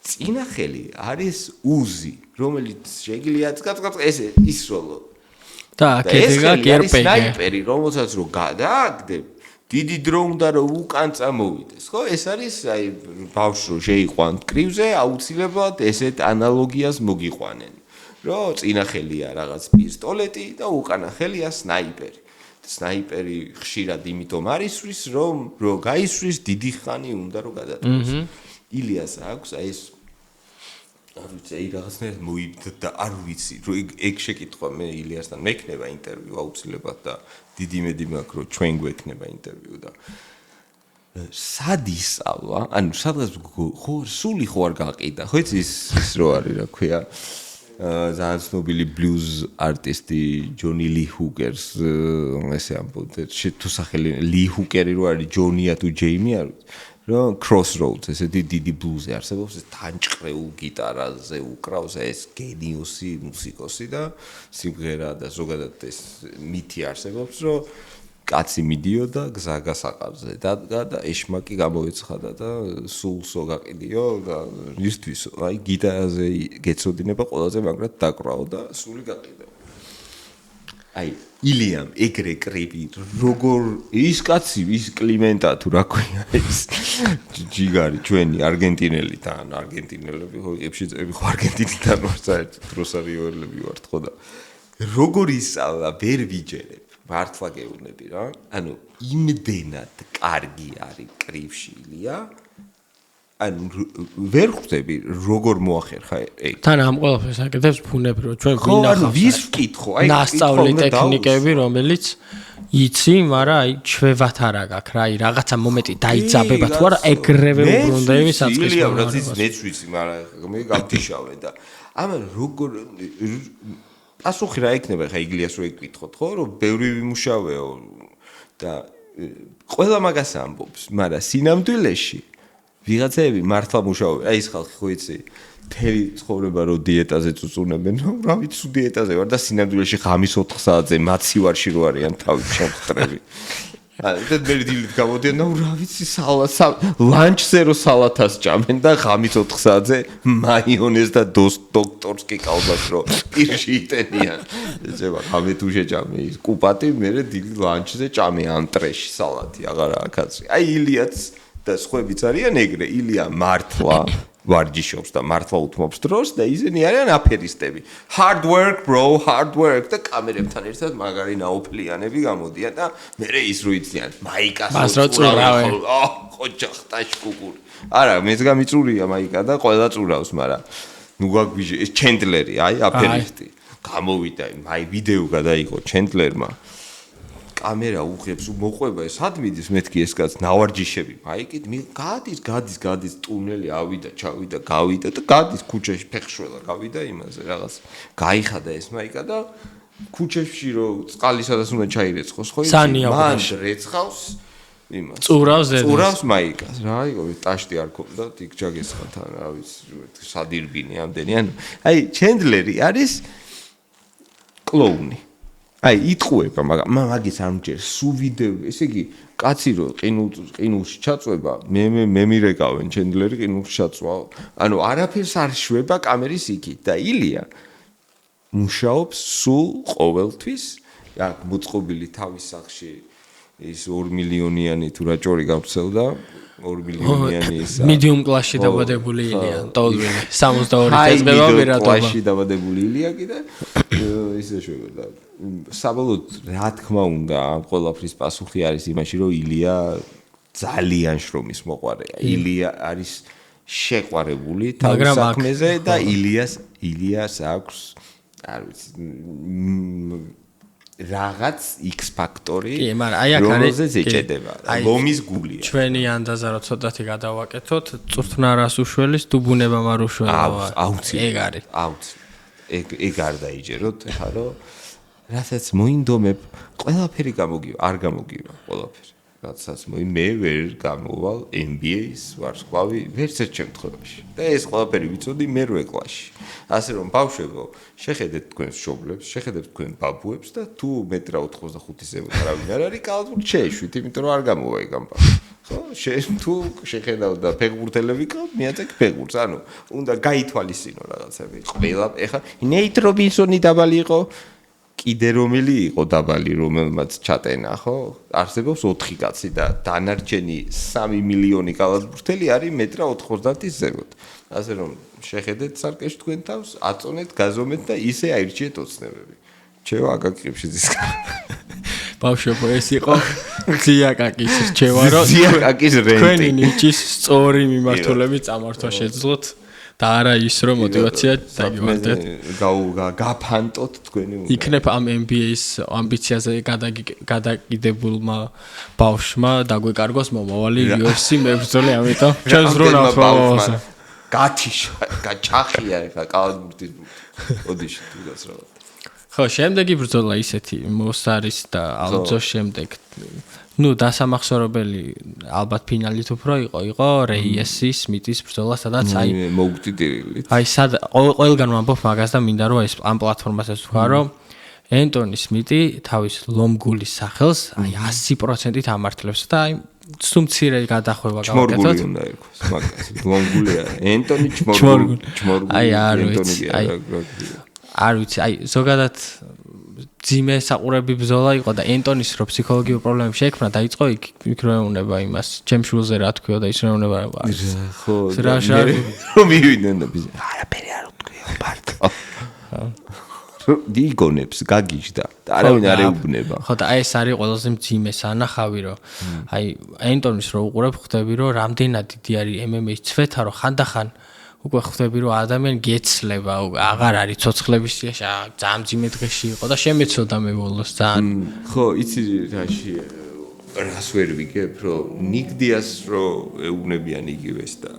წინახელი არის უზი, რომელიც შეგიძლიათ ეს ისროლო. და აქედღა გერპეგე. სნაიპერი, რომელსაც რო გადააგდებ, დიდი დრო უნდა რომ უკან წამოვიდეს, ხო? ეს არის აი ბავშვს რო შეიყვან კრივზე, აუცილებლად ესეთ ანალოგიას მოგიყვანენ. რომ წინახელია რაღაც პისტოლეტი და უკანა ხელია სნაიპერი. სნაიპერი ხშირად იმიტომ არისვრის, რომ გაისვრის დიდი ხანი უნდა რომ გადატანოს. ილიას აქვს აი ეს არ ვიცი, აი რაღაცნაირად მოიბდა და არ ვიცი, რომ ეგ შეკითხვა მე ილიასთან მექნება ინტერვიუ აუცილებლად და დიდი იმედი მაქვს, რომ ჩვენ გვექნება ინტერვიუ და სად ისწავლა? ანუ სადღაც ხო სული ხო არ გაყიდა, ხო იცი ის რო არის, რა ქვია? ძალიან ცნობილი ბლუზ არტისტი ჯონი ლი ჰუკერს ესე ამბობდა, თუ სახელი ლი ჰუკერი რო არის ჯონია თუ ჯეიმი არ ვიცი. რომ Crossroads ესეთი დიდი ბლუზი არსებობს, ეს თანჭყრეულ გიტარაზე უკრავს ეს გენიოსი მუსიკოსი და სიმღერა და ზოგადად ეს მითი არსებობს, რომ კაცი მიდიოდა გზა გასაყარზე და ეშმაკი გამოეცხადა და სულსო გაყიდიო და ისთვის აი გიტარაზე გეცოდინება ყველაზე მაგრად დაკვრაო და სული გაყიდო. აი ილიამ ეგრე კრივი როგორ ის კაცი ის კლიმენტა თუ რა ქვია ის ჯიგარი ჩვენი არგენტინელი თან არგენტინელები ხო ეპში ხო არგენტინიდან ვარ საერთოდ როსარიოელები ვართ ხო და როგორ ისწავლა ვერ ვიჯერებ მართლა გეუბნები რა ანუ იმდენად კარგი არის კრივში ილია ანუ ვერ ხვდები როგორ მოახერხა ეგ თან ამ ყველაფერს აკეთებს ბუნებრივ ჩვენ ვინახავს ხო ვის ვკითხო აი ნასწავლი ტექნიკები რომელიც იცი მაგრამ აი ჩვევათ არა გაქვს რა აი რაღაცა მომენტი დაიძაბება თუ არა ეგრევე უბრუნდები საწყის ილია რაც ის მეც ვიცი მაგრამ მე გავთიშავე და ამან როგორ პასუხი რა იქნება ხა იგლიას რო ეკითხოთ ხო რომ ბევრი ვიმუშავეო და ყველა მაგას ამბობს მაგრამ სინამდვილეში ვიღაცები მართლა მუშაობენ. აი ეს ხალხი ხო იცი, მთელი ცხოვრება რო დიეტაზე წუწუნებენ, რა ვიცი, სულ დიეტაზე ვარ და სინამდვილეში ღამის 4 საათზე მაცივარში რო არიან თავი შემხტრები. და მე დილით გამოდიან და რა ვიცი, ლანჩზე რო სალათას ჭამენ და ღამის 4 საათზე მაიონეზ და დოქტორს კი კალბას რო პირში იტენიან. ეცება ღამე თუ შეჭამე ის კუპატი, მე დილით ლანჩზე ჭამე ანტრეში სალათი, აღარაა კაცი. აი ილიაც და სხვაებიც არიან ეგრე ილია მართლა ვარჯიშობს და მართლა უთმობს დროს და ისინი არიან აფერისტები hard work bro hard work და კამერებთან ერთად მაგარი ნაოფლიანები გამოდიან და მე ის რო იციან მაიკას წურავენ ხოჯახ ტაშკუკური არა მეც გამიწურია მაიკა და ყველა წურავს მაგრამ ნუ გაგვიჟე ეს ჩენდლერი აი აფერისტი გამოვიდა მაი ვიდეო გადაიღო ჩენდლერმა კამერა უხებს მოყვება ეს სად მიდის მეთქი ეს კაც ნავარჯიშები მაიკით გადის ტუნელი ავიდა ჩავიდა გავიდა და გადის ქუჩაში ფეხშველა გავიდა იმაზე რაღაც გაიხადა ეს მაიკა და ქუჩებში რო წყალისადაც უნდა ჩაირეცხოს ხო მან რეცხავს იმას წურავს მაიკას რა იყო ტაშტი არ ქონდა იქ ჯაგესხათან რა ვიცი სადირბინი ამდენი ანუ აი ჩენდლერი არის კლოუნი აი იტყუება მაგრამ მაგის არ მჯერს სულ ვიდეო ესე იგი კაცი რო ყინულში ჩაწვება მე მირეკავენ ჩენდლერი ყინულში ჩაწვაო ანუ არაფერს არ შვება კამერის იქით და ილია მუშაობს სულ ყოველთვის აქ მოწყობილი თავის სახში ის 2 მილიონიანი თუ რა ჭორი გავცელდა 2 მილიონიანი ისა მედიუმ კლასში დაბადებული ილია ტოლვინი 62 წელსგება ვირატობა კლასში დაბადებული ილია კიდე ისე შვება საბოლოოდ რა თქმა უნდა ამ ყველაფრის პასუხი არის იმაში რომ ილია ძალიან შრომის მოყვარეა ილია არის შეყვარებული თავის საქმეზე და ილიას აქვს არ ვიცი რაღაც X ფაქტორი კი მაგრამ აი აქ არის ეჭედება ლომის გულია ჩვენი ანდაზა რო ცოტათი გადავაკეთოთ წვრთნარას უშველის თუ ბუნება არ უშველა აუცილებლად ეგ არ დაიჯეროთ ხა რომ რასაც მოინდომებ ყველაფერი არ გამოგივა ყველაფერი რაცაც მე ვერ გამოვალ NBA-ს ვარსკვლავი ვერცერთ შემთხვევაში. და ეს ყველაფერი ვიცოდი მერვე კლასში. ასე რომ ბავშვებო, შეხედეთ თქვენს მშობლებს, შეხედეთ თქვენ ბაბუებს და თუ 1.85 მ არავინ არ არის, კალათბურთს შეეშვით, იმიტომ რომ არ გამოვა ეგ ამბავი. ხო, თუ შეხედავ და ფეხბურთელები ყავთ, მიაწեք ფეხბურთს. ანუ უნდა გაითვალისწინო რაღაცები. ყველა ეხლა ნეით რობინსონი დაბალი იყო, კიდე რომელი იყო დაბალი, რომელმაც ჩატენა, ხო? არსებობს 4 კაცი და დანარჩენი 3 მილიონი კალათბურთელი არის 1.90 ზემოთ. ასე რომ შეხედეთ სარკეში თქვენ თავს, აწონეთ, გაზომეთ და ისე აირჩიეთ ოცნებები. რჩევა აკაკიშიძის. ბავშვებო, ეს იყო ზიაკაკის რჩევა, რომ ზიაკაკის რენტი. თქვენი ნიჭის სწორი მიმართულებით წამართვა შეძლოთ და არა ის რომ мотиваცია დაგივარდეთ. გაფანტოთ თქვენი უნდა. იქნებ ამ NBA-ს ამბიციაზე გადაკიდებულმა ბავშვმა დაგვეკარგოს მომავალი UFC მებრძოლი, ამიტომ ჩემს რონავს მომავალზე. გაჩახია ეხლა კალათბურთის ოდიში თუნდაც რა. ხო, შემდეგი ბრძოლა ისეთი მოსარის და ალძოს შემდეგ ნუ დასამახსოვრებელი ალბათ ფინალით უფრო იყო რეიესის სმიტის ბრძოლა, სადაც აი მოგვწიტირილი. აი ყველგან ვამბობ მაგას და მინდა რომ ეს ამ პლატფორმასაც ვთქვა რომ ენტონი სმიტი თავის ლომგულის სახელს აი 100%-ით ამართლებს და აი სუმცირე გადახვევა გავაკეთოთ. ჩმორგული უნდა იყოს მაგას. ლომგული არა. ენტონი ჩმორგული. აი არ ვიცი, აი ზოგადად ძიმე საყურები ბრძოლა იყო და ენტონის რო ფსიქოლოგიურ პრობლემები შეექმნა დაიწყო იქ რო ეუნება იმას ჩემშულზე რა თქვიო და ის რო ეუნება ხო რა რომ მივიდნენ და არაფერი არ თქვიო პარტო დიგონებს გაგიჟდა და არავინ არ ეუბნება ხო და აი ეს არის ყველაზე მძიმე სანახავი რომ აი ენტონის რო უყურებ ხვდები რომ რამდენად დიდი არის MMA-ის ცვეთა რომ ხანდახან უკვე ხვდები რომ ადამიანი გეცლება, აღარ არის ცოცხლების სიაში, ძალიან მძიმე დღეში იყო და შემეცოდა მე ბოლოს ძალიან. ხო, იცი რაში რას ვერ ვიგებ, რომ ნიკ დიას რო ეუბნებიან იგივეს და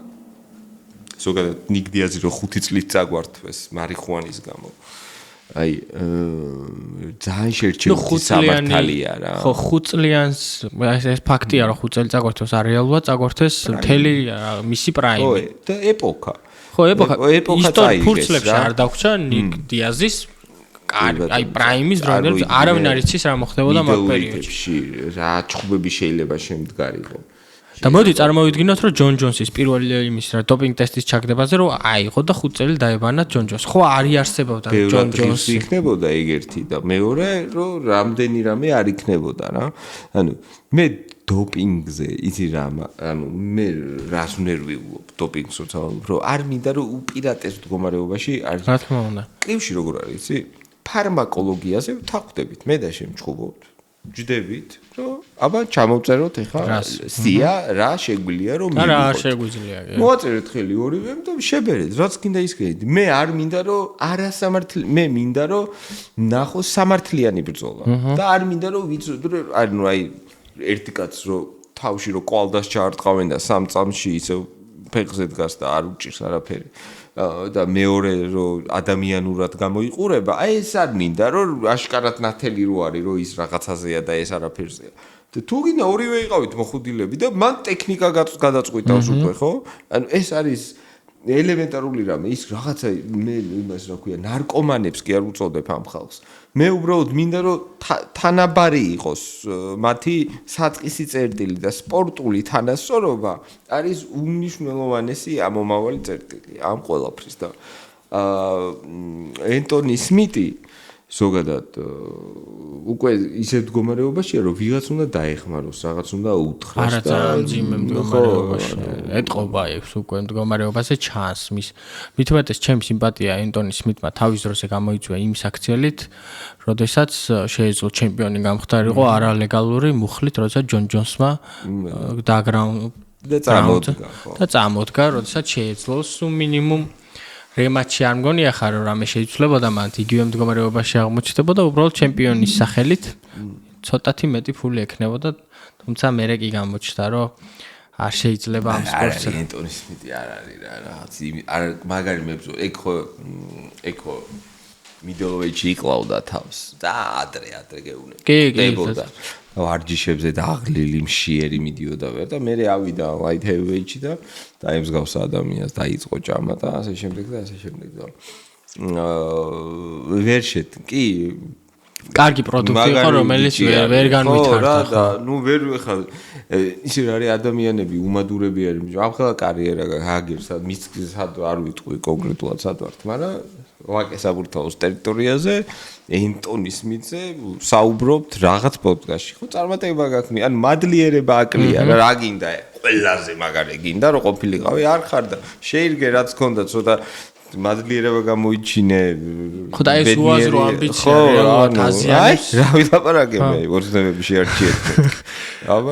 ზოგადად ნიკ დიაზი რო 5 წლით წაგვართვეს მარიხუანის გამო. აი ძალიან შერჩეული სამართალია რა. ხო, 5 წლიანს ეს ფაქტია რომ 5 წელი წაგვართვეს, რეალურად წაგვართვეს მთელი მისი პრაიმი. ხო, და ეპოქა. ხო, ეპოქა ისტორიულ ფურცლებში არ დაგვრჩა ნიკ დიაზის აი პრაიმის დროინდელი არავინ არ იცის რა მოხდებოდა მაგ პერიოდში. რა ჭუბები შეიძლება შემდგარიყო. და მოდი წარმოვიდგინოთ რომ ჯონ ჯონსის პირველი იმის რა დოპინგ ტესტის ჩაგდებაზე რომ აიღო და 5 წელი დაებანა ჯონ ჯონს. ხო არ იარსებობდა ჯონ ჯონსი. იქნებოდა ეგ ერთი და მეორე რომ რამდენი რამე არ იქნებოდა რა. ანუ მე დოპინგზე იცი რა ანუ მე რას ნერვიულობ დოპინგს რომ არ მინდა რომ უპირატეს მდგომარეობაში არ რა თქმა უნდა. კლივში როგორ არის იცი ფარმაკოლოგიაზე ვთანხმდებით მე და შემჩხუბობთ. ჯდებით რომ აბა ჩამოვწეროთ ეხლა სია რა შეგვიძლია რომ მივიღოთ. რა შეგვიძლია. მოაწერეთ ხელი ორივემ და შებერეთ რაც კიდე ისქენით. მე არ მინდა რომ არასამართლიანი მე მინდა რომ ნახო სამართლიანი ბრძოლა და არ მინდა რომ ვიცოდე ანუ აი ერთი კაცს რო თავში რო კვალდას ჩაარტყავენ და 3 წამში ისე ფეხზე დგას და არ უჭირს არაფერი და მეორე რო ადამიანურად გამოიყურება აი ეს არ მინდა რომ აშკარად ნათელი რო არის რომ ის რაღაცაზეა და ეს არაფერზეა და თუ გინდა ორივე იყავით მოხუდილები და მან ტექნიკა გადაწყვიტავს უკვე ხო ანუ ეს არის ელემენტარული რამე ის რაღაცა მე იმას რა ქვია ნარკომანებს კი არ უწოდებ ამ ხალხს მე უბრალოდ მინდა რომ თანაბარი იყოს მათი საწყისი წერტილი და სპორტული თანასწორობა არის უმნიშვნელოვანესი ამომავალი წერტილი ამ ყველაფრის და ენტონი სმიტი ზოგადად უკვე ისეთ მდგომარეობაშია რომ ვიღაც უნდა დაეხმაროს რაღაც უნდა უთხრას არა ძალიან მძიმე მდგომარეობაში ეტყობა ეს უკვე მდგომარეობაზე ჩანს მით უმეტეს ჩემი სიმპათია ენტონი სმიტმა თავის დროზე გამოიწვია იმ საქციელით როდესაც შეეძლო ჩემპიონი გამხდარიყო არალეგალური მუხლით როცა ჯონ ჯონსმა და წამოდგა როდესაც შეეძლო სულ მინიმუმ რემატჩი არ მგონია ხარ რომ რამე შეიცვლებოდა მან იგივე მდგომარეობაში აღმოჩნდებოდა უბრალოდ ჩემპიონის სახელით ცოტათი მეტი ფული ექნებოდა თუმცა მერე კი გამოჩნდა რომ არ შეიძლება ამ სპორტზე ენტონი სმიტი არ არის რა რაღაც არ მაგარი მებრძოლი ეგ ხო მიდლვეიჩი იკლავდა თავს და ადრე გეუნებოდა ვარჯიშებზე და აღლილი მშიერი მიდიოდა ვერ და მე ავიდა light heavyweight-ი და დაემსგავსა ადამიანს დაიწყო ჭამა და ასე შემდეგ და ასე შემდეგ და ვერ კი კარგი პროდუქტი იყო რომელიც ვერ განვითარდა და ნუ ვერ ხა ისე არის ადამიანები უმადურები არის ამხელა კარიერა გააგებს მის სად არ ვიტყვი კონკრეტულად სად ვართ მაგრამ ვაკესაბურთაოს ტერიტორიაზე ენტონის მიწზე საუბრობთ რაღაც პოდკასტში ხო წარმატება გაქვს ან მადლიერება აკლია რა გინდა ყველაზე მაგარი გინდა რომ ყოფილიყავი არ ხარ და შეირგე რაც ქონდა ცოტა მადლიერება გამოიჩინე ხო და ეს უაზრო ამბიცია რეალურად აზიანებს რა ვილაპარაკე მე ორგანიზებები შეარჩიეთ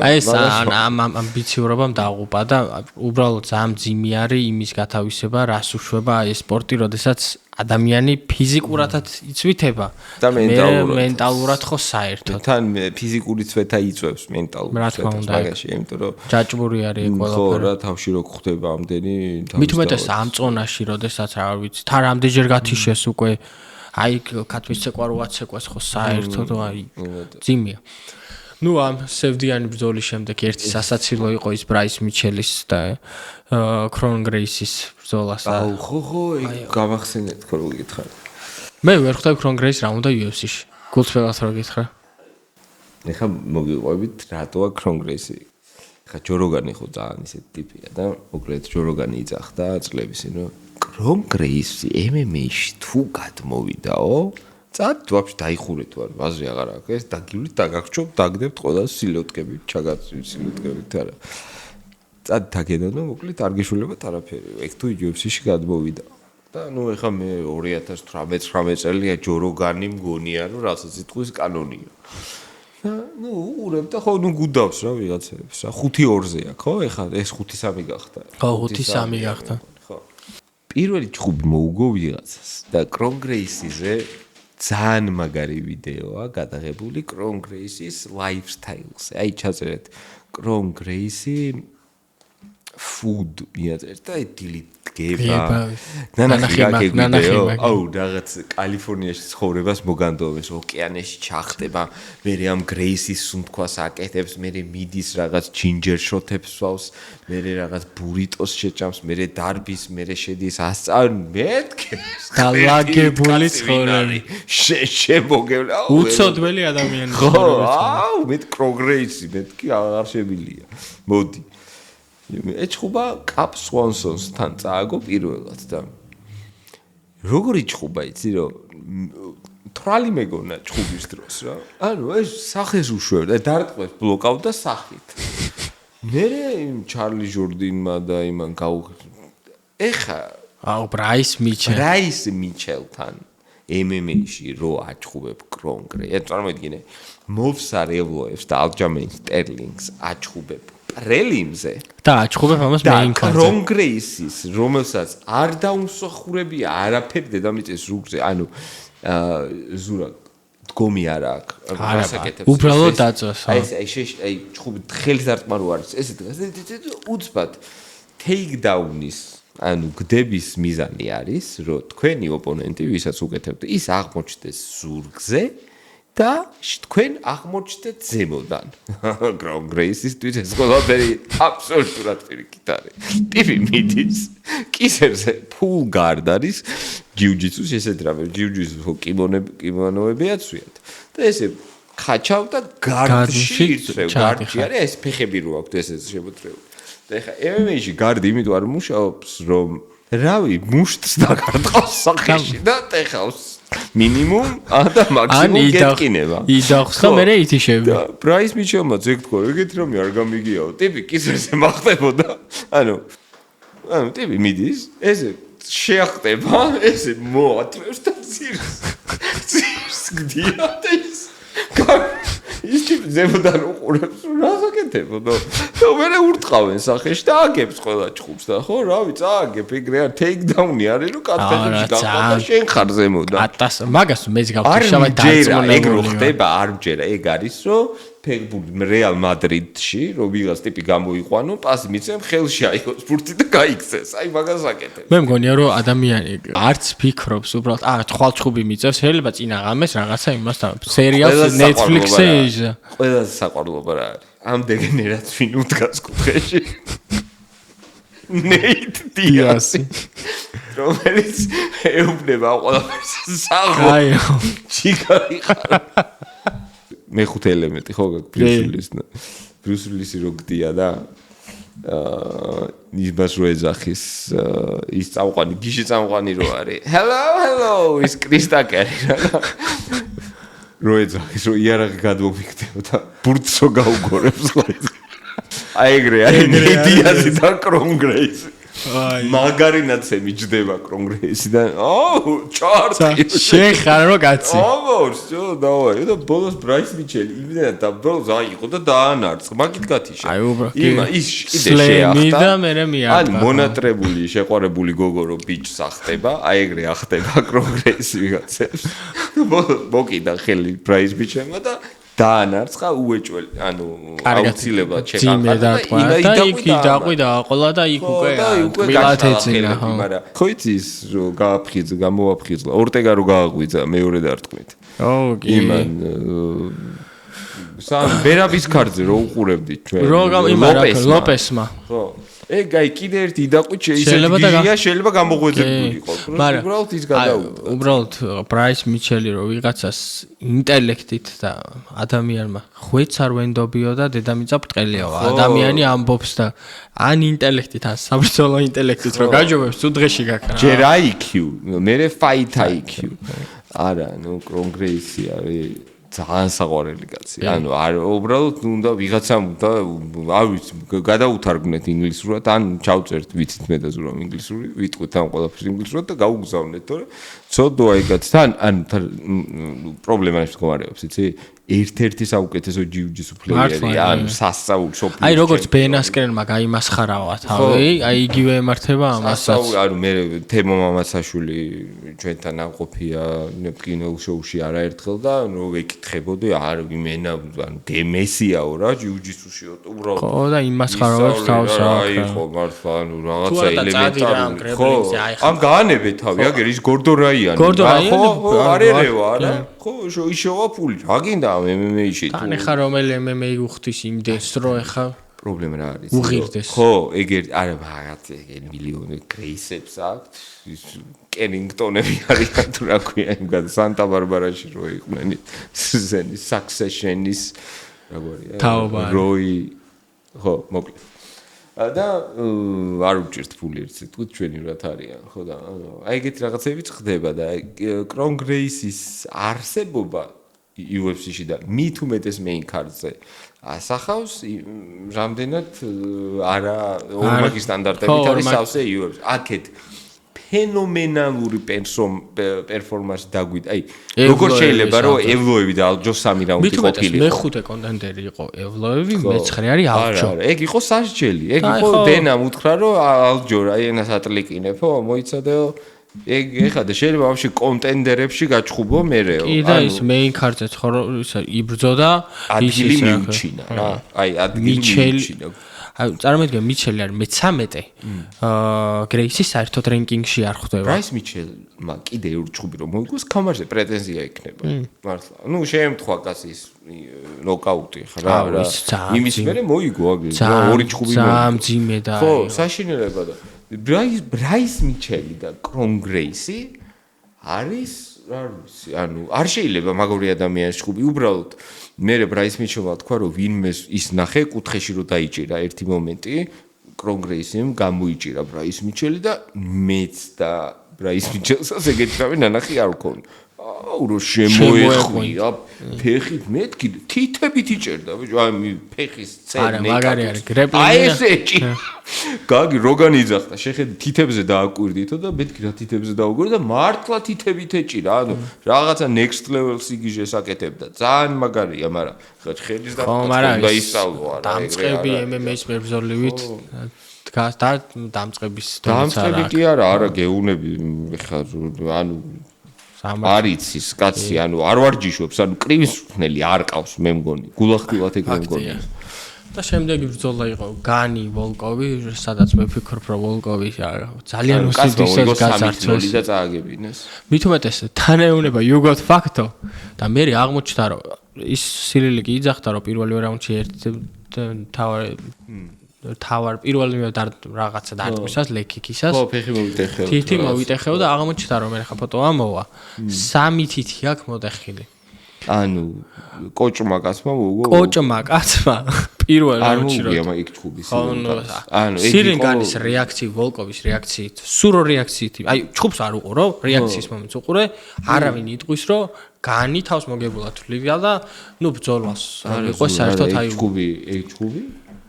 აი ეს ამ ამბიციურობამ დაღუპა და უბრალოდ ძალიან ძიმი არის იმის გათავისება რას უშვება აი ეს სპორტი როდესაც ადამიანი ფიზიკურადაც იცვითება და მენტალურად ხო საერთოდ თან ფიზიკური ცვეთა იწვევს მენტალურ ცვეთას მაგაში იმიტომ რომ ჯაჭვური არის ყველაფერი ხო რა თავში რო ხდება ამდენი მით უმეტეს ამ წონაში როდესაც არ ვიცი თან რამდენჯერ გათიშეს უკვე აი ქათმის ცეკვა რო აცეკვას ხო საერთოდ აი ძიმია ნუ ამ სევდიანი ბრძოლის შემდეგ ერთი სასაცილო იყო ის ბრაის მიჩელის და კრონ გრეისის ბრძოლას და ხო გამახსენეთ ხო რო გითხარ მე ვერ ხვდები კრონ გრეის რა უნდა UFC-ში გულწრფელად რო გითხრა ეხა მოგიყვებით რატოა კრონ გრეისი ეხა ჯოროგანი ხო ძალიან ისეთი ტიპია და მოკლედ ჯოროგანი იძახდა წლების რომ კრონ გრეისი MMA-ში თუ გადმოვიდაო წად ვაფშე დაიხურეთ ვარ აზრი აღარ აქვს ეს დაგივლით დაგახჭობ დაგდებთ ყველა სილოტკებით ჩაგაწვით სილოტკებით არა წად დაგედო და მოკლედ არ გიშულებათ არაფერი ეგ თუ UFC-ში გადმოვიდა და ნუ ეხა მე 2018-19 წელია ჯოროგანი მგონია რომ რასაც იტყვის კანონია და ნუ უყურებ და ხო ნუ გუდავს რა ვიღაცებს რა 5-2-ზეა ხო ეხა ეს 5-3 გახდა ხო 5-3 გახდა ხო პირველი ჭუბი მოუგო ვიღაცას და კრონ გრეისიზე ძალიან მაგარი ვიდეოა გადაღებული კრონ გრეისის lifestyle-ზე. აი ჩაწერეთ კრონ გრეისი food მიაწერეთ და დილით დგება. ნანახი ვიდეო. აუ რაღაც კალიფორნიაში ცხოვრებას მოგანდოვებს ოკეანეში ჩახტება. მერე ამ გრეისის სუნთქვას აკეთებს, მერე მიდის რაღაც ჯინჯერ შოთებს ვავს, მერე რაღაც ბურიტოს შეჭამს, მერე დარბის, მერე შედის ასწავლ მეთქე. დალაგებული ცხოვრება. შემოგევლე. უცოდველი ადამიანი ცხოვრება. აუ მე კრონ გრეისი მეთქი აღარ შემილია. მოდი. ეჩხუბა კაპ სვანსონსთან წააგო პირველად და როგორი ჭხუბა იცი რომ თრალი მეგონა ჭხუბის დროს რა ანუ ეს სახეს უშვებდა დარტყმებს ბლოკავდა სახით მერე იმ ჩარლი ჟორდინმა და იმან ეხა აუ ბრაის მიჩელთან MMA-ში რო აჭხუბებ კრონ გრეისი წარმოიდგინე მოვსარევლოებს და ალჯამენ სტერლინგს აჭხუბებ პრელიმზე და აჭხუბებ ამას მეინ კარზე კრონ გრეისის რომელსაც არ დაუმსახურებია არაფერი დედამიწის ზურგზე ანუ ზურა დგომი არ აქვს რასაკეთებს უბრალოდ დაწვეს აი ჭხუბი ხელის დარტყმა რო არის ესეთ უცბად ტეიქდაუნის ანუ გდების მიზანი არის რომ თქვენი ოპონენტი ვისაც უკეთებთ ის აღმოჩნდეს ზურგზე და თქვენ აღმოჩნდეთ ზემოდან. კრონ გრეისისთვის ეს ყველაფერი აბსოლუტურად პირიქით არის. ტიპი მიდის კისერზე ფულ გარდ არის ჯიუჯიტსუს ესეთ რამე ჯიუჯიტსუს კიმონოები აცვიათ. და ესე ხაჩავ და გარდში იწევ გარდში არის ეს ფეხები რო აქვს ესე შემოწრეული. და ეხა MMA-ში გარდი იმიტომ არ მუშაობს რომ რავი მუშტს დაგარტყავს სახეში და ტეხავს მინიმუმ და მაქსიმუმ გეტკინება. იდახს და მე ითიშები. პრაის მიჩელმა ზეგ თქვა, ეგეთი რომ არ გამიგიაო. ტიპი კისერზე მახტებოდა. ანუ ტიპი მიდის, ესე შეახტება, ესე მოატვევს და ძირს გდია და ის ტიპი ზემოდან უყურებს, რა გაკეთებო და მე ურტყავენ სახეში და აგებს ყველა ჭხუბს და ხო რავი წააგებ ეგრე არ ტეიქდაუნი არის რომ კატეხებში გაყვა და შენ ხარ ზემოდან მაგას მეც გავთიშავე დაიწყო ეგ რო ხდება არ მჯერა ეგ არის რომ ფეგბურთი რეალ მადრიდში რომ ვიღაც ტიპი გამოიყვანო პასი მიცემ ხელში აიღოს ბურთი და გაიქცეს აი მაგას აკეთებს მე მგონია რომ ადამიანი არც ფიქრობს უბრალოდ თვალ ჭხუბი მიწევს შეიძლება წინა ღამეს რაღაცა იმას და სერიალს Netflix-ზე ეჟა ყველაზე საყვარლობა რა არის ამ დეგენერატს ვინ უდგას კუთხეში ნეით დიასი რომელიც ეუბნება ყველაფერს საღო ჩიკარი ხარ მეხუთე ელემენტი ხო გაქვს ბრიუსლისი რო გდია და იმას რო ეძახის ის წამყვანი გიჟი წამყვანი რო არის hello ის კრისტაკერი რა რო ეძახის რო იარაღი გადმომიგდება და ბურთს რო გაუგორებს ხო აი ეგრე არის ნედიასი და კრონგრეისი მაგარინაც ემიჯდება კრონგრეისიდან ჩარტი შენ ხარ რო კაცი აბორს დავაი და ბოლოს ბრაის მიჩელი იმდენად და ბოლოს აიყო და დაანარცხა მაგით გათიშა აი უბრალოდ ის კიდე შეახტა და მე მიარდა ან მონატრებული შეყვარებული გოგო რო ბიჭს ახტება აი ეგრე ახტება კრონგრეისი ვიღაცებს მოკიდა ხელი ბრაის მიჩელმა და დაანარცხა უეჭველი ანუ აუცილებლად შეყარდა და იქ დაყვიდა ყოლა და იქ უკვე კბილად ეძინა ხო იცის რომ გააფხიზა გამოაფხიზლა ორტეგა რო გააღვიძა მეორე დარტყმით იმან სამ ბერაბის ქარზე რო უყურებდით ჩვენ ლოპესმა ხო ეგ აი კიდე ერთი დაყვით შეიძლება გამოღვეძებული იყოს უბრალოდ ის გადაუდა უბრალოდ ბრაის მიჩელი რო ვიღაცას ინტელექტით და ადამიანმა ხვეც არ ვენდობიო და დედამიწა ბრტყელიაო ადამიანი ამბობს და ან ინტელექტით ან საბრძოლო ინტელექტით რო გაჯობებს თუ დღეში გაქრა ჯერ IQ მერე fight IQ არა ნუ კრონგრეისი არის ძალიან საყვარელი კაცი. ანუ არ უბრალოდ უნდა ვიღაცამ და არ ვიცი გადაუთარგმნეთ ინგლისურად ან ჩავწერთ ვიცით მე და ზურამ ინგლისური ვიტყვით ამ ყველაფერს ინგლისურად და გაუგზავნეთ თორე ცოდოა ეგაც თან ან პრობლემას მდგომარეობს იცი ერთ-ერთი საუკეთესო ჯიუჯიტსუ პლეიერი ან სასწაული სოფლიო აი როგორც ბენასკერმა გაიმასხარავა თავი აი იგივე ემართება ამასაც ანუ მე თემო მამაცაშვილი ჩვენთან აღყოფია კინო შოუში არაერთხელ და ნუ ვეკითხებოდი არ იმენა ანუ დემესიაო რა ჯიუჯიტსუში უბრალოდ ხო და იმასხარავებს თავს აი ხო მართლა ანუ რაღაცა ელემენტარული ხო ამ გაანებე თავი აგერ ის გორდორაიანი ხო არერევა რა ხო შოიშოვა ფული რა გინდა MMA-ში თან ეხა რომელი MMA უხდის იმდენს რო ეხა პრობლემა რა არის უღირდეს ხო ეგ არა მაგათ ეგ მილიონი კრეისებს აქვს ის კენინგტონები არიან თუ რა ქვია იმგან სანტა ბარბარაში რო იყვნენ სიზენის საქსეშენის როგორია როი ხო მოკლედ და არ უჭირთ ფული ერთ სიტყვით ჩვენი რათ არიან ხო და აი ეგეთი რაღაცები ხდება და კრონგრეისის არსებობა UFC-ში და მით უმეტეს მეინ კარდზე ასახავს რამდენად არა ორმაგი სტანდარტებით არის სავსე UFC აქეთ ფენომენალური პერფორმანსი დაგვიდა აი როგორ შეიძლება რომ ევლოევი და ალჯო 3 რაუნდი ყოფილიყო მეხუთე კონტენდერი იყო ევლოევი მეცხრე არის ალჯო ეგ იყო სასჯელი ეგ იყო დენამ უთხრა რომ ალჯო აი ენას ატლიკინებო მოიცადეო ეგ ეხლა და შეიძლება ვაფშე კონტენდერებში გაჩხუბო მერეო კი და ის მეინ კარტზე ხო ისა იბრძოდა ადგილი მიუჩინა რა აი ადგილი მიუჩინა აი წარმოიდგინე მიჩელი არის მე-13 გრეისი საერთოდ რენკინგში არ ხვდება ბრაის მიჩელმა კიდე ურჩხუბი რომ მოიგოს კამარზე პრეტენზია ექნება მართლა ნუ შემთხვა კაცის ნოკაუტი ხა რა იმის მერე მოიგო აგრე ორი ჭხუბი მძიმე და ხო საშინელება და ბრაის მიჩელი და კრონგრეისი არის რა ვიცი ანუ არ შეიძლება მაგორი ადამიანის ჭხუბი უბრალოდ მე ბრაის მიჩელმა თქვა რომ ვინმე ის ნახე კუთხეში რო დაიჭირა ერთი მომენტი კრონგრეისიმ გამოიჭირა ბრაის მიჩელი და მეც და ბრაის მიჩელსაც ეგეთი რავი ნანახი არ ვქონდა რო შემოეხვია ფეხით მეთქი თითებით იჭერდა ბიჭო აი ფეხის წელი მაგარი არის გრეპლინგი აი ესე გაგი როგან იძახდა შეხედი თითებზე დააკვირდითო და მეთქი რა თითებზე დაუგვირდა და მართლა თითებით ეჭირა ანუ რაღაცა next level სიგიჟეს აკეთებდა ძალიან მაგარია მაგრამ ხელის და ისწავლო არა დამწყები MMA-ის მებრძოლივით დგას და დამწყების დამწყები კი არა გეუნები ხა ანუ არიცის კაცი ანუ არ ვარჯიშობს ანუ კრივის ხნელი არ ყავს მე მგონი გულახდილად ეგ მე მგონი და შემდეგი ბრძოლა იყო განი ვოლკოვი სადაც მე ვფიქრობ რომ ვოლკოვი ძალიან უსიძისოდ გასართვეს და წააგებინეს მით უმეტეს თანაეუნება Yugot Facto და მე აღმოჩნდა რომ ის სირილი კი იძახდა რომ პირველი რაუნდში ერთ თავარ პირველი რაღაცა დარტყმისას ლეკიკისას ხო ფეხი მოვიტეხეო თითი მოვიტეხეო და აღმოჩნდა რომ მე ხა ფოტო ამოვა 3 თითი აქვს მოდეხილი ანუ კოჭმა კაცმა მოუგო კოჭმა კაცმა პირველ რაუნდში რომ არ იქ ჩხუბის ანუ სირინგანის რეაქცია ვოლკოვის რეაქციით სურო რეაქციით აი ჩხუბს არ უყურო რეაქციის მომენტს უყურე არავინ იტყვის რომ განი თავს მოგებულად თვლიდა და ნუ ბრძოლას იყო საერთოდ აი ჩხუბი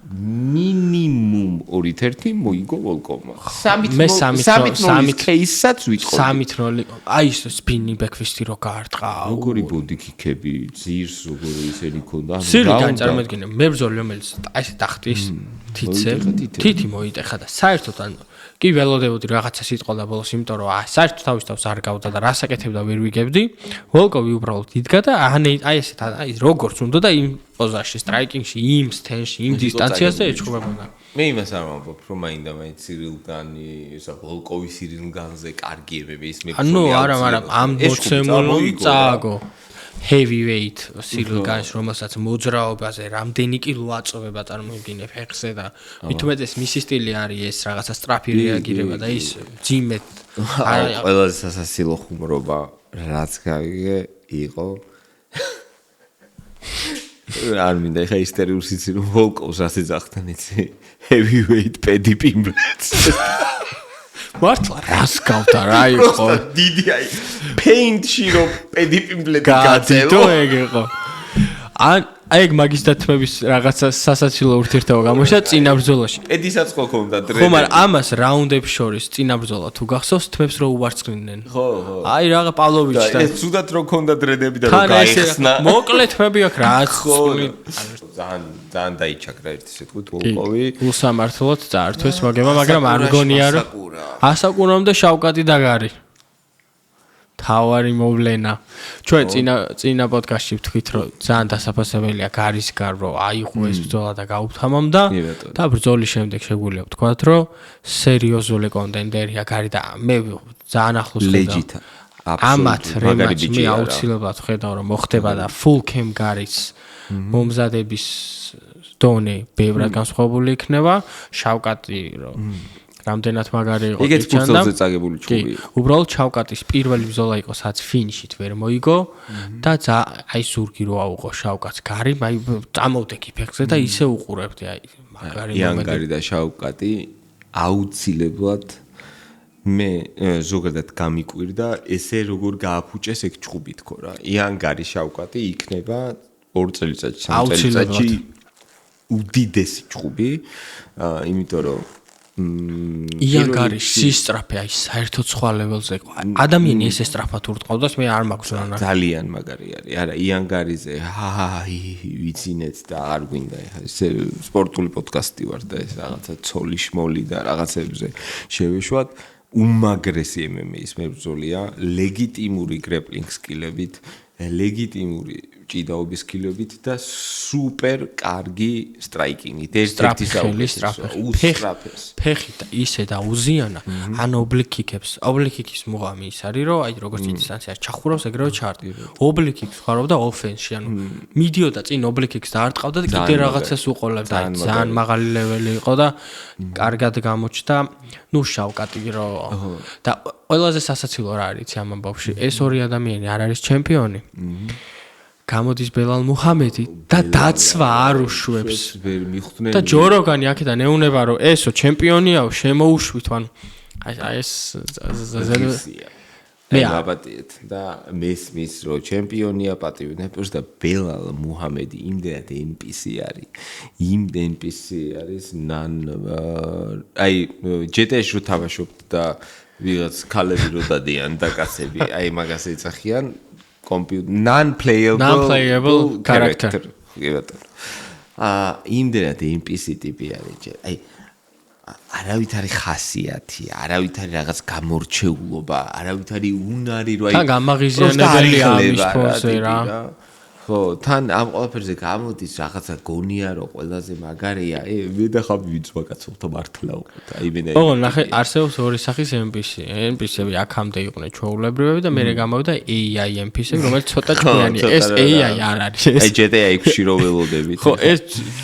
მინიმუმ 2-1 მოიგო ვოლკოვმა 3 кейსაც ვიტყოდი 3-0 აი ეს სპინი ბეკვისტი რო გაარტყა როგორი ბოდიკიკები ძირს როგორი ისენი ქონდა სირი განწარმოდგინე მებრძოლი რომელიც აი ეს დახტის თითი მოიტეხა და საერთოდ ანუ კი ველოდებოდი რაღაცა სიტყვა და ბოლოს იმიტომ რომ საერთოდ თავის თავს არ გავდა და რას აკეთებდა ვერ ვიგებდი ვოლკოვი უბრალოდ იდგა და აი ესეთ აი როგორც უნდა და იმ პოზაში სტრაიკინგში იმ სტენში იმ დისტანციაზე ეჩხუბებოდა მე იმას არ ვამბობ რომ მაინდა მაინც სირილგანი ისა ვოლკოვის სირილგანზე კარგი MMA-ის მებრძოლი ანუ არა მაგრამ ამ მოცემულო წააგო heavyweight სირილგანს რომელსაც მოძრაობაზე რამდენი კილო აწოვება წარმოიდგინე ფეხზე და მით უმეტეს მისი სტილი არის ეს რაღაცა სტრაფი რეაგირება და ის ძიმეთ ყველაზე სასაცილო ხუმრობა რაც გავიგე იყო არ მინდა ხა ისტერიულ სიცი რომ ვოლკოვს ასე ძახთან იცი heavyweight პედი პიმბლეტს მართლა რას გავდა რა იყო დიდი აი paint-ში რომ პედი პიმბლეტი გაძელო ეგ იყო აი ეგ მაგის დათმების რაღაცა სასაცილო ურთიერთობა გამოშა წინა ბრძოლაში პედისაც ხო ქონდა დრე ხო მაგრამ ამას რაუნდებს შორის წინა ბრძოლა თუ გახსოვს თმებს რო უვარცხნიდნენ ხო აი რაღა პავლოვიჩი და ეს ცუდად რო ქონდა დრედები და რო გაიხსნა მოკლე თმები აქ რა ძალიან დაიჩაგრა ერთი სიტყვით ვოლკოვი უსამართლოდ წაართვეს მოგება მაგრამ არ მგონია რომ ასაკურამდე შავკატი დაგარი თავარი მოვლენა ჩვენ წინა პოდკასტში ვთქვით რომ ძალიან დასაფასებელია გარისგან რომ აიღო ეს ბრძოლა და გაუფთამამდა და ბრძოლის შემდეგ შეგვიძლია ვთქვათ რომ სერიოზული კონტენდერია გარი და მე ძალიან ახლოს ლეჯიტა ამათ რემატჩი მე აუცილებლად ხედავ რომ მოხდება და full cam გარის მომზადების დონე ბევრად განსხვავებული იქნება შავკატი რომ რამდენად მაგარი იყო ეგეც ფურცელზე წაგებული ჩხუბი. უბრალოდ შავკატის პირველი ბრძოლა იყო, სადაც ფინიშით ვერ მოიგო და აი ზურგი რო აუყო შავკატს გარი, აი წამოვდექი ფეხზე და ისე უყურებდი აი მაგარი მომენტი. იანგარი და შავკატი აუცილებლად მე ზოგადად გამიკვირდა ესე როგორ გააფუჭეს ეგ ჩხუბი თქო რა. იანგარი შავკატი იქნება 2 წელიწადში, 3 წელიწადში უდიდესი ჩხუბი, იმიტომ რომ იანგარი სისტრაფე აი საერთოდ სხვა ლეველზე იყო. ადამიანი ესე სტრაფად ურტყავდას მე არ მაქვს რა. ძალიან მაგარი არის. არა, იანგარიზე ვიცინეთ და არ გვინდა ეხლა ეს სპორტული პოდკასტი ვარ და ეს რაღაცა ცოლი შმოლი და რაღაცებზე შევეშვათ. უმაგრესი MMA-ის მებრძოლია, ლეგიტიმური გრეპლინგ სკილებით, ლეგიტიმური ჭიდაობის სკილებით და სუპერ კარგი სტრაიკინგით. ერთ-ერთი საფეხი ფეხი და ისე და უზიანა, ან ობლიკიკებს. ობლიკიკის მუღამი ის არის, რომ აი როგორც დისტანციაში ჩახურავს, ეგრევე ჩარტი. ობლიკიკს ხარობდა ოფენსში, ანუ მიდიოდა წინ ობლიკიკს დაარტყავდა და კიდე რაღაცას უყოლებდა. ძალიან მაღალი ლეველი იყო და კარგად გამოჩნდა. ნუ შავკატი რო და ყველაზე სასაცილო რა არის ამ ამბავში? ეს ორი ადამიანი არ არის ჩემპიონი. გამოდის ბელალ მუჰამედი და დაცვა არ უშვებს. და ჯოროგანი აქედან ეუნება რომ ესო ჩემპიონიაო შემოუშვით, ანუ აი ეს მე აბატიეთ და მესმის რომ ჩემპიონია პატივნებს და ბელალ მუჰამედი იმდენად NPC არის ნან აი GTA-ში რო თამაშობთ და ვიღაც ქალები რო დადიან და კაცები აი მაგას ეცახიან non-playable character კი ბატონო იმდენად NPC ტიპი არის აი არავით არის ხასიათი, არავით არის რაღაც გამორჩეულობა, არავით არის უნარი, რომ აი თან გამაღიზიანებელია ამის ფონზე რა. ხო, თან ამ ყველაფერზე გამოდის რაღაცა გონია, რომ ყველაზე მაგარია, მე და ხაბი ვიწვა კაცო მართლა უყურეთ. აი მე და ოღონდ ნახე, არსებობს ორი სახის NPC-ები აქამდე იყვნენ ჩვეულებრივები და მერე გამოვიდა AI NPC-ები, რომელიც ცოტა ჭკვიანია. ეს AI არ არის. აი GTA 6-ში რო ველოდებით. ხო, ეს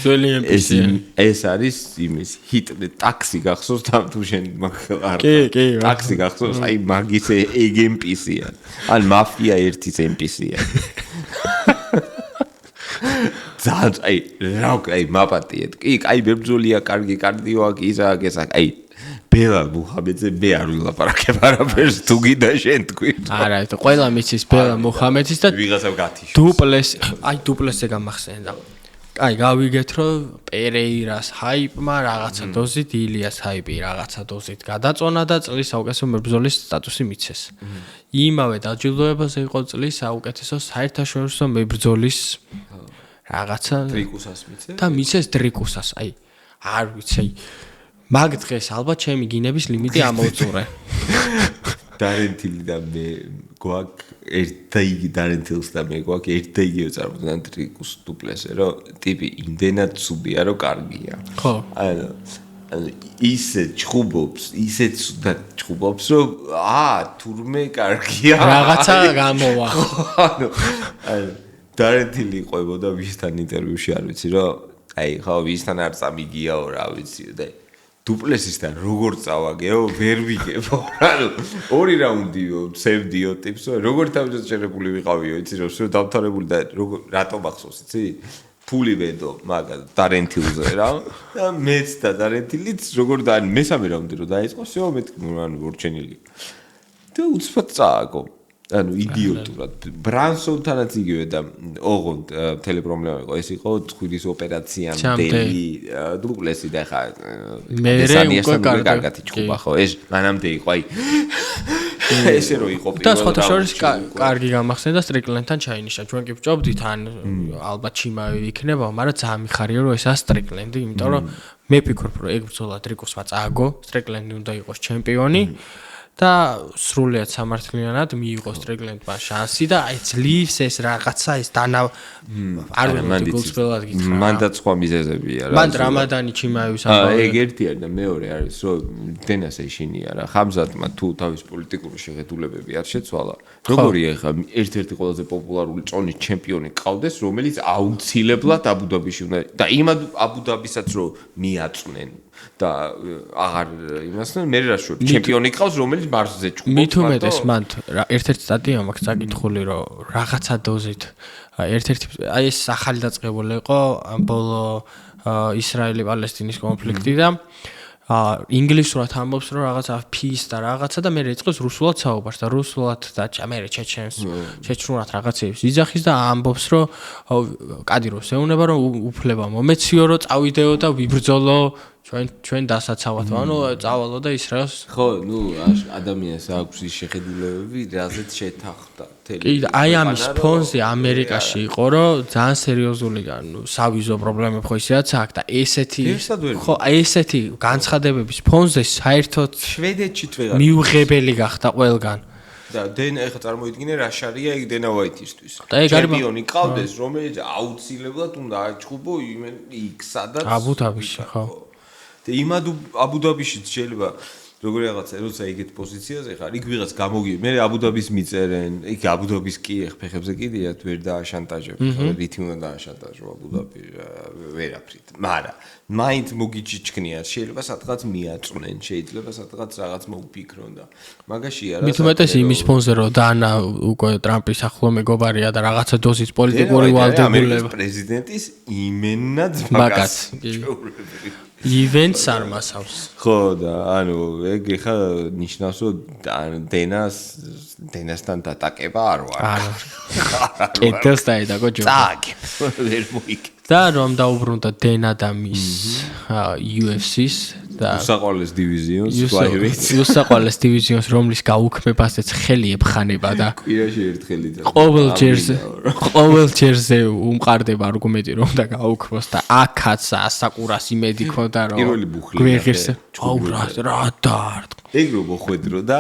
ძველი NPC-ია. ეს არის იმის ჰიტ ტაქსი გახსოვს თან თუ შენ მაგ კი, ტაქსი გახსოვს, აი მაგის NPC-ია. ან მაფია ერთის NPC-ია. ძალიან აი მაპატიეთ. კი, აი ბებძოლია, კარგი კარდიო აქვს, ისა ეს აი ბელალ მუჰამედზე მე არ ვილაპარაკებ არაფერს თუ გინდა შენ თქვი. არა, ყველა მიცის ბელალ მუჰამედის და ვიღაცა გათიშო. დუპლესზე გამახსენდა. აი, გავიგეთ რომ პერეირას ჰაიპმა რაღაცა დოზით ილიას ჰაიპი რაღაცა დოზით გადაწონა და წლის საუკეთესო მებრძოლის სტატუსი მიცეს. იმავე დაჯილდოებაზე იყო წლის საუკეთესო საერთაშორისო მებრძოლის რაღაცა დრიკუსას მიცეს და მიცეს დრიკუსას. აი, არ ვიცი, აი მაგ დღეს ალბათ ჩემი გინების ლიმიტი ამოვწურე. დარენტილი და მე გვაქვს ერთაიგი დარენტილს და მე გვაქვს ერთაიგივე წარმოდგენა დრიკუს დუპლესზე, რომ ტიპი იმდენად ცუდია, რომ კარგია. ხო. ანუ ისე ჩხუბობს, ისე ცუდად ჩხუბობს, რომ თურმე კარგია. რაღაცა გამოვა. ანუ დარენტილი ყვებოდა ვისთან ინტერვიუში არ ვიცი, რომ აი ხო ვისთან არ წამიგიაო რა ვიცი და დუპლესისთან როგორ წავაგეო, ვერ ვიგებო. ანუ ორი რაუნდიო, ცევდიო ტიპსო, როგორ თავისად შერებული ვიყავიო, იცი რომ შევ დავთვალებული და რატო მახსოვს, იცი? ფული ვედო მაგა დარენტილზე რა. და მეც და დარენტილიც როგორ და მესამე რაუნდი რო დაიწყო, всё მეთქი ანუ მორჩენილი. და უცბად წააგო. ანუ იდიოტურად. ბრანსონთანაც იგივე და ოღონდ მთელი პრობლემა იყო, ეს იყო ცხვირის ოპერაციამდელი დუპლესი და ხა მერე უკვე კარგად იჭუბა ხო, ეს მანამდე იყო, აი ესე რო იყო და სხვათა შორის კარგი გამახსენდა სტრიკლენდთან ჩაინიშნა. ჩვენ კი ვჭობდით ან ალბათ ჩიმავე იქნება, მაგრამ ძალიან მიხარია რომ ესაა სტრიკლენდი, იმიტომ რომ მე ვფიქრობ რომ ეგ ბრძოლა დრიკოსმა წააგო, სტრიკლენდი უნდა იყოს ჩემპიონი. და სრულიად სამართლიანად მიიღო სტრიკლენდმა შანსი და აი ძლივს ეს რაღაცა ეს დანა არ ვიცი გულწრფელად გითხრა. მანდაც სხვა მიზეზებია რა. მან რამადანი ჩიმაევის ამბავი. ეგ ერთი არის და მეორე არის რომ დენას ეშინია რა. ხამზატმა თუ თავის პოლიტიკური შეხედულებები არ შეცვალა. როგორია ხა ერთ-ერთი ყველაზე პოპულარული წონის ჩემპიონი ყავდეს, რომელიც აუცილებლად აბუდაბიში უნდა და იმ აბუდაბისაც რომ მიაწვნენ და აღარ იმასთან მე რა შევ ჩემპიონი ყავს რომელიც მარსზე ჭუბობს. მით უმეტეს მან ერთ-ერთი სტატია მაქვს წაკითხული რომ რაღაცა დოზით ერთ-ერთი აი ეს ახალი დაწყებული იყო ბოლო ისრაელი-პალესტინის კონფლიქტი და ინგლისურად ამბობს რომ რაღაცა peace და რაღაცა და მე რეწყოს რუსულად საუბარს და რუსულად და მე ჩეჩნურად რაღაცეებს იძახის და ამბობს რომ კადიროვს ეუბნება რომ უფლება მომეციო რომ წავიდეო და ვიბრძოლო ჩვენ დასაცავად ანუ წავალო და ისრაელს ხო ნუ ადამიანს აქვს ის შეხედულებები რაზეც შეთანხმდა კი აი ამის ფონზე ამერიკაში იყო რომ ძალიან სერიოზული სავიზო პრობლემები ხო ისედაც აქვს და ესეთი ხო ესეთი განცხადებების ფონზე საერთოდ შვედეთში თვეღარ მიუღებელი გახდა ყველგან და დენ ეხა წარმოიდგინე რა შარია ეგ დენა ვაიტისთვის ჩემპიონი ყავდეს რომელიც აუცილებლად უნდა აჩხუბო იქ სადაც აბუდაბიში ხო და იმ აბუდაბიშიც შეიძლება როგორი რაღაცა როცა ეგეთ პოზიციაზე ხარ იქ ვიღაც გამოგივი მე აბუდაბის მიწერენ იქ აბუდაბის კი ფეხებზე კიდია ვერ დააშანტაჟებ რითი უნდა დააშანტაჟო აბუდაბი ვერაფრით მაგრამ მაინც მოგიჩიჩქნია შეიძლება სადღაც მიაწვნენ შეიძლება სადღაც რაღაც მოუფიქრონ და მაგაში არა მით უმეტეს იმის ფონზე რომ დანა უკვე ტრამპის ახლო მეგობარია და რაღაცა დოზის პოლიტიკური ვალდებულება პრეზიდენტის იმენად მაგას ივენტს არ მასავს. ხო და ანუ ეგ ეხა ნიშნავს რომ დენასთან დატაკება არ ვარ. კეთილს დაედაგო ჯო. წაგ ვერ მოიქ. და რომ დაუბრუნდა დენა და მის UFC-ს და უსაყვალეს დივიზიონს flyweight. უსაყვალეს დივიზიონს რომლის გაუქმებასაც ხელი ებხანება და კვირაში ერთხელი და ყოველ ჯერზე უმყარდება არგუმენტი რომ და გაუქმოს და აქაც ასაკურას იმედი ქონდა რომ პირველი ბუხლი გვეღირს აუ რა დარტყ ეგ რო მოხვედრო და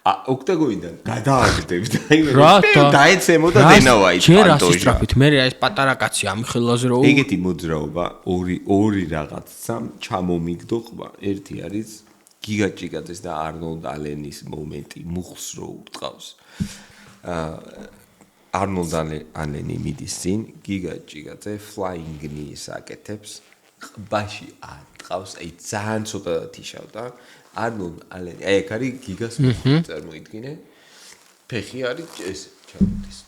ოქტაგონიდან გადააგდებ და რა დაეცემო და დენავაი ჯერ ასე სტრაფით მე ეს პატარა კაცი ამ ხილაზე რო ეგეთი მოძრაობა ორი რაღაცა ჩამომიგდო ყვა ერთი არის გიგა ჭიკაძეს და არნოლდ ალენის მომენტი მუხს რო უტყავს არნოლდ ალენი მიდის წინ გიგა ჭიკაძე flying knee-ს აკეთებს ყბაში ატყავს აი ძალიან ცოტა თიშავდა არნოლდ ალენი აი ეგ არის გიგას წარმოიდგინე ფეხი არის ეს ჩამოდის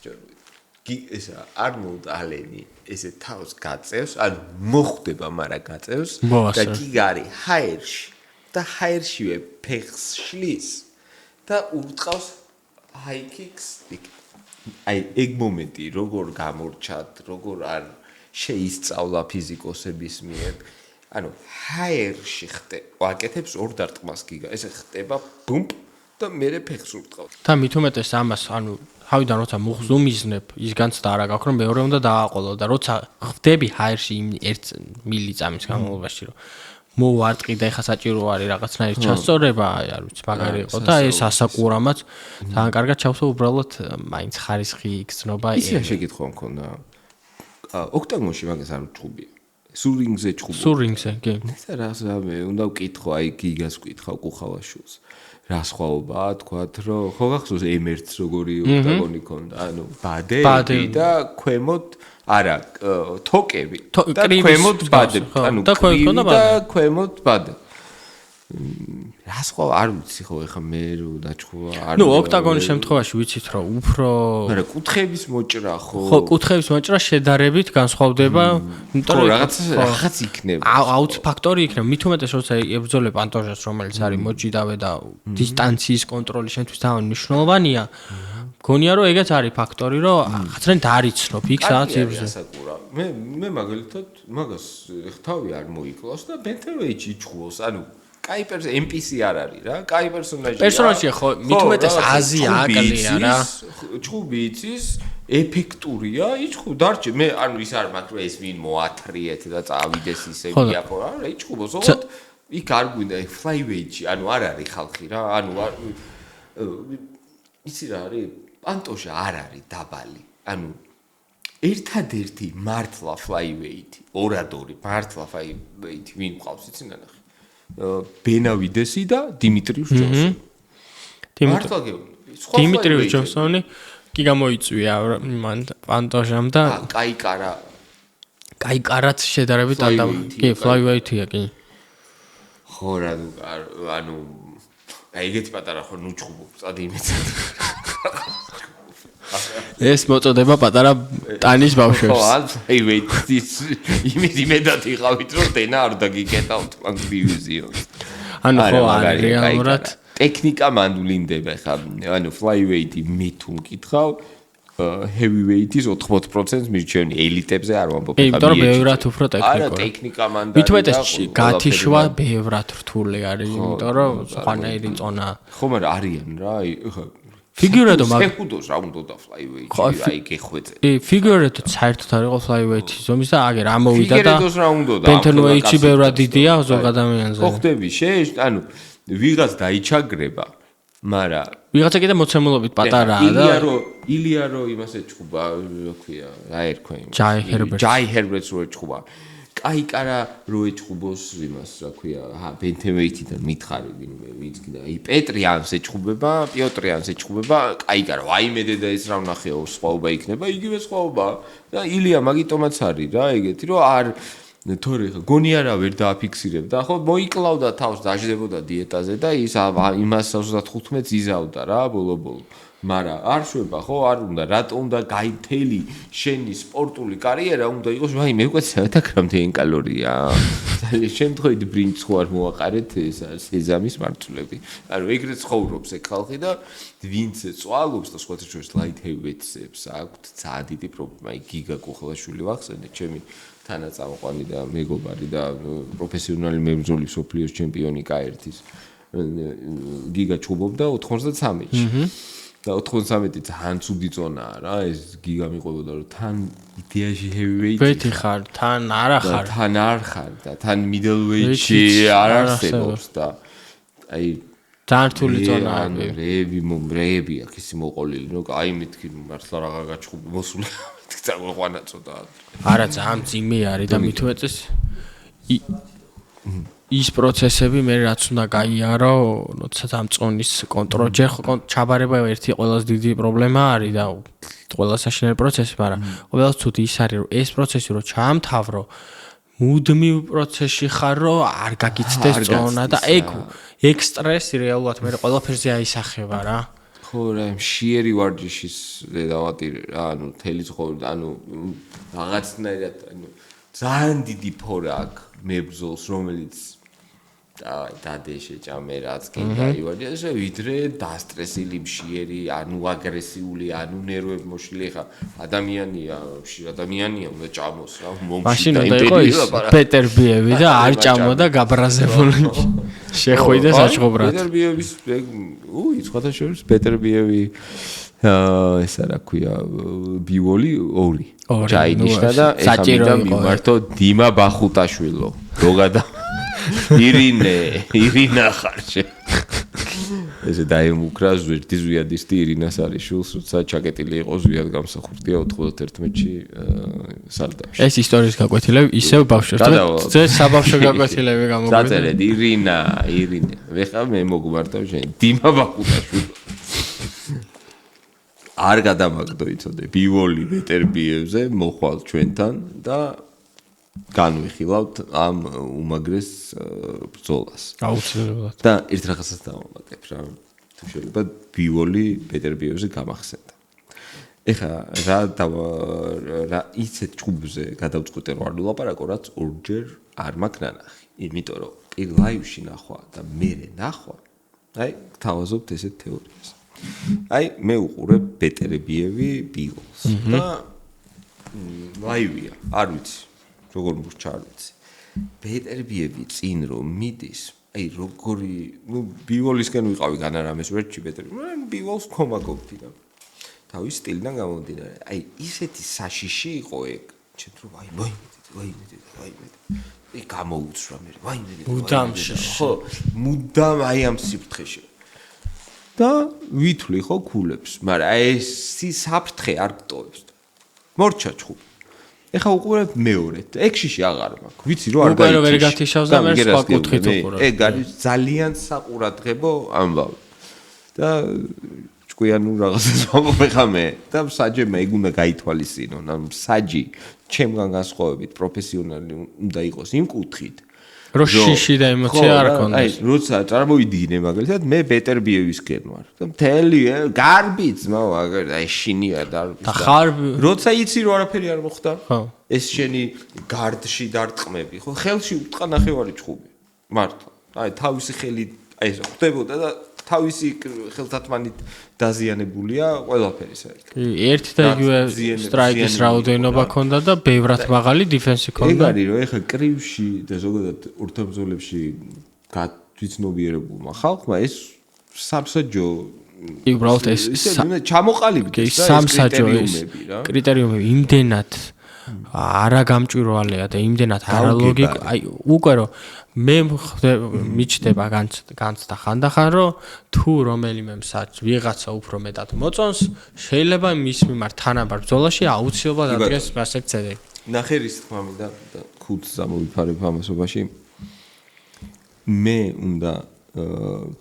ესა არნოლდ ალენი ესე თავს გაწევს ანუ მოხვდება მაგრამ გაწევს და გიგა არის ჰაერში და ჰაერშივე ფეხს შლის და ურტყავს high kicks აი ეგ მომენტი როგორ გამორჩათ როგორ არ შეისწავლა ფიზიკოსების მიერ ანუ ჰაერში ვაკეთებს ორ დარტყმას გიგა ესე ხდება ბუმპ და მე ფეხს ურტყავს და მით უმეტეს ამას ანუ თავიდან როცა მუხზუმიზნებ ის განცდა არა გაქვს რომ მეორე უნდა დააყოლო და როცა ხდები ჰაერში იმ 1 მილიწამის განმავლობაში რომ მოვარტყი და ეხა საჭირო არის რაღაცნაირი ჩასწორება არ ვიცი მაგარი იყო და ეს ასაკურამაც ძალიან კარგად ჩავსო უბრალოდ მაინც ხარისხი იგრძნობა ისი შეკითხვა მქონდა ოქტაგონში მაგას არ უჩხუბია სურინგზე ჩხუბო სურინგზე კი ესა რასამე უნდა ვკითხო აი გიგას ვკითხავ კუხალაშვილს რა სხვაობაა თქვათ რომ ხო გახსოვს ემერც როგორი ოქტაგონი ქონდა ანუ ბადები და ქვემოთ არა თოკები და ქვემოთ ბადები ანუ და ქვემოთ ბადები რა სხვა არ ვიცი ხო ეხა მე რო დაჭხვა არ ნუ ოქტაგონის შემთხვევაში ვიცით რომ უფრო არა კუთხეების მოჭრა ხო ხო კუთხეების მოჭრა შედარებით განსხვავდება იმიტომ რომ რაღაც იქნება აუც ფაქტორი იქნება მით უმეტეს როცა ებრძოლებ ანტოჟას რომელიც არის მოჭიდავე და დისტანციის კონტროლი შენთვის ძალიან მნიშვნელოვანია გონია რომ ეგეც არის ფაქტორი რომ ხაცრენ დაარიცნობ იქ სადაც იბრძოლ მე მაგალითად მაგას თავი არ მოიკლავს და ბენთევეიჩი ჩხუოს ანუ კაი NPC არ არის რა კაი პერსონაჟია ხო მით უმეტეს აზია აკლია რა ჩხუბი იცის ეფექტურია იჩხუ დარჩე მე ანუ ის არ მაქვს ეს ვინ მოათრიეთ და წავიდეს ისე ვიაფო რა იჩხუბოს ოღონდ იქ არ გვინდა flyweight-ში ანუ არ არის ხალხი რა ანუ იცი რა არის პანტოჟა არ არის დაბალი ანუ ერთადერთი მართლა flyweight ორადორი მართლა flyweight ვინ ყავს იცი ნახე ბენავიდესი და დიმიტრიუს ჯონსონი. დიმიტრიუს ჯონსონი კი გამოიწვია მან პანტოჟამ და კაიკარაც შედარებით ადამ კი flyweight-ია კი. ხო რა ანუ ეგეთი პატარა ხო ნუ ჩხუბობ წადი იმეცად. ეს მოწოდება პატარა ტანის ბავშვებს. ხო, flyweight-ის იმედად იყავით რომ დენა არ დაგიკეტავთ მაგ დივიზიონს. ანუ ხო არის რეალურად ტექნიკა მანდულინდება ხა ანუ flyweight-ი მე თუ მკითხავ heavyweight-ის 80% მირჩევნი ელიტებზე არ ვამბობ ხა. იმიტომ რომ ბევრად უფრო ტექნიკურია. არა ტექნიკა მანდალი. მithumetes გათიშვა ბევრად რთული არის, იმიტომ რომ სხვანაირი წონა. ხო, მაგრამ არიან რა, ხა ფიგურატო მაგ ფეხუდოს რა უნდა და flyweight-ი აი გეხვეწე. ფიგურატო საერთოდ არ იყო flyweight-ის ზომის და აგერ ამოვიდა და ფიგურატოს რა უნდა და bantamweight-ი ბევრად დიდია ზოგ ადამიანზე. ხო ხდები ანუ ვიღაც დაიჩაგრება მაგრამ ვიღაცა კიდე მოცემულობით პატარაა და ილიარო იმასე ჩხუბა რა ქვია რა ერქვა იმ ჯაი ჰერბერტს რო ჩხუბა კაიკარა რო ეჩხუბოს იმას რა ქვია ბენთემეიტიდან მითხარი ვინმე ვინც კიდე აი პეტრიანს ეჩხუბება პიოტრიანს ეჩხუბება კაიკარა ვაიმედე და ეს რა ვნახეო სხვაობა იქნება იგივე სხვაობა და ილია მაგიტომაც არის რა ეგეთი რომ არ თორე გონი არა ვერ დააფიქსირებდა ხო მოიკლავდა თავს დაждდებოდა დიეტაზე და ის იმას 35-ს იზავდა რა ბოლო მაგრამ არ შვება ხო არ უნდა რატო უნდა გაითელი შენი სპორტული კარიერა უნდა იყოს ვაი მე უკვე 1000 გრამდენი კალორია ძალიან შემთხვევით ბრინჯს ხო არ მოაყარეთ სეზამის მარცვლები ანუ ეგრეთ ცხოვრობს ეგ ხალხი და ვინც წვალობს და სხვათა შორის light heavyweights-ებს აქვთ ძალიან დიდი პრობლემა გიგა კუხელაშვილი ვახსენე ჩემი თანაწამყვანი და მეგობარი და პროფესიონალი მებრძოლი სოფლიოს ჩემპიონი K1-ის გიგა ჩუბობდა 93-ში და 93 ძალიან ცუდი ზონაა რა ეს გიგა მიყვებოდა რომ თან იდეაში heavyweight ბეთი ხარ თან არა ხარ თან არ ხარ და თან middleweight-ში არ არსებობს და აი ძალიან რთული ზონაა რეები აქ ისი მოყოლილი რომ აი მეთქი მართლა რაღა გაჩხუბი მოსული წაღვანა ცოტა არა ძალიან ძიმე არის და მით უეწეს ის პროცესები მე რაც უნდა გაიარო როდესაც ამ წონის კონტროლ ჯერ ჩაბარება ერთი ყველაზე დიდი პრობლემა არის და ყველა საშინელი პროცესი მაგრამ ყველას ცუდი ის არის რომ ეს პროცესი რომ ჩაამთავრო მუდმივ პროცესში ხარ რომ არ გაგიცდეს წონა და ეგ სტრესი რეალურად მე ყველაფერზე აისახება რა ხო რა მშიერი ვარჯიშის დავატირე რა ანუ თელი ცხოვრება ანუ რაღაცნაირად ანუ ძალიან დიდი ფორა აქვს მებრძოლს რომელიც დადეშე ჭამე რაც კი დაივარჯა ესე ვიდრე დასტრესილი მშიერი ანუ აგრესიული ანუ ნერვები მოშლილი ხა ადამიანია უნდა ჭამოს რა მაშინ უნდა იყოს პეტერბიევი და არ ჭამოდა გაბრაზებული შეხვიდა საჭყობრად პეტერბიევის სხვათა შორის პეტერბიევი ესა რა ქვია ბივოლი 2 ჩაინიშნა და ეხლა მიმართო დიმა ბახუტაშვილო დოგადა ირინა ხარშე ესე დაემუქრა ზვირთის ზვიადისტი ირინას არის შულს როცა ჩაკეტილი იყო ზვიად გამსახურდია 91-ში სარდაფში ეს ისტორიის გაკვეთილები ისევ ბავშვებს ძე საბავშვო გაკვეთილები გამოგვიყვება დაწერეთ ირინა მე ხა მე მოგმართავ შენ დიმა ბახუტაშვილი არ გადამაგდო იცოდე ბივოლი პეტერბიევზე მოხვალ ჩვენთან და განვიხილავთ ამ უმაგრეს ბრძოლას. აუცილებლად. და ერთ რაღაცას დავამატებ რა. თუ შეიძლება ბივოლი პეტერბიევზე გამახსენდა. ეხა რა ისეთ ჩუბზე გადავწყვიტე რომ არ ვილაპარაკო რაც ორჯერ არ მაქვს ნანახი. იმიტომ რომ პირველ ლაივში ნახვა და მერე ნახვა აი თავაზობთ ესეთ თეორიას. აი მე უყურებ პეტერბიევი ბივოლს და ლაივია არ ვიცი როგორ მურჩა არ ვიცი. პეტერბიევი წინ რომ მიდის, აი როგორი, ბივოლისკენ ვიყავი განარამეს ვერჩი პეტერბიევი, ბივოლს ხომაგობდი და თავის სტილიდან გამომდინარე. აი ისეთი საშიში იყო ეგ, ჩემ რომ ვაიმედე. ეგ გამოუცრა მე, ვაიმედე. ხო, მუდამ აი ამ სიფრთხეში. და ვითვლი ხო ქულებს, მაგრამ აი ეს საფრთხე არ გტოვებს. მორჩა ჩხუბი. ეხა უყურებ მეორედ. ეგ აღარ მაქვს. ვიცი რომ არ გაიჩი. უკვე ვერ გათიშავს და მე სხვა კუთხით უყურებ. ეგ არის ძალიან საყურადღებო ამბავი. და ჭკვიანო რაღაცას ვამბობ ხა მე და საჯემა ეგ უნდა გაითვალისწინონ. ანუ საჯი ჩემგან განსხვავებით პროფესიონალი უნდა იყოს იმ კუთხით. რო შიში და ემოცია არ ქონდეს. აი, როცა წარმოვიდგინე მაგალითად, მე პეტერბიევისკენ ვარ. და მთელი გარბიც, აი შინია დარბის. და ხარ როცა იცი რომ არაფერი არ მოხდა. ხო. ეს შენი გარდში დარტყმები, ხო? ხელში უტყა ნახევარი ჭხუბი. მართლა. აი, თავისი ხელი აი ეს ხდებოდა და თავისი ხელთათმანით დაზიანებულია ყველაფერი საერთოდ. კი, ერთი და იგივე სტრაიკის რაოდენობა ქონდა და ბევრად მაღალი დიფენსი ქონდა. ეგ არის რომ ეხა კრივში და ზოგადად ურთაბრძოლებში გაცნობიერებულმა ხალხმა ეს სამსაჯო უბრალოდ ეს ჩამოყალიბდა ეს სამსაჯო კრიტერიუმები იმდენად არა გამჭვირვალეა და იმდენად არა ლოგიკა აი უკვე რომ მე მიჩდება განცდა ხანდახან რომ თუ რომელიმე მსაჯს ვიღაცა უფრო მეტად მოწონს შეიძლება მის მიმართ თანაბარ ბრძოლაში აუცილებლად ადგეს მასე ცედი ნახე რის თქმა მინდა და ხუთს ამოვიფარებ ამასობაში მე უნდა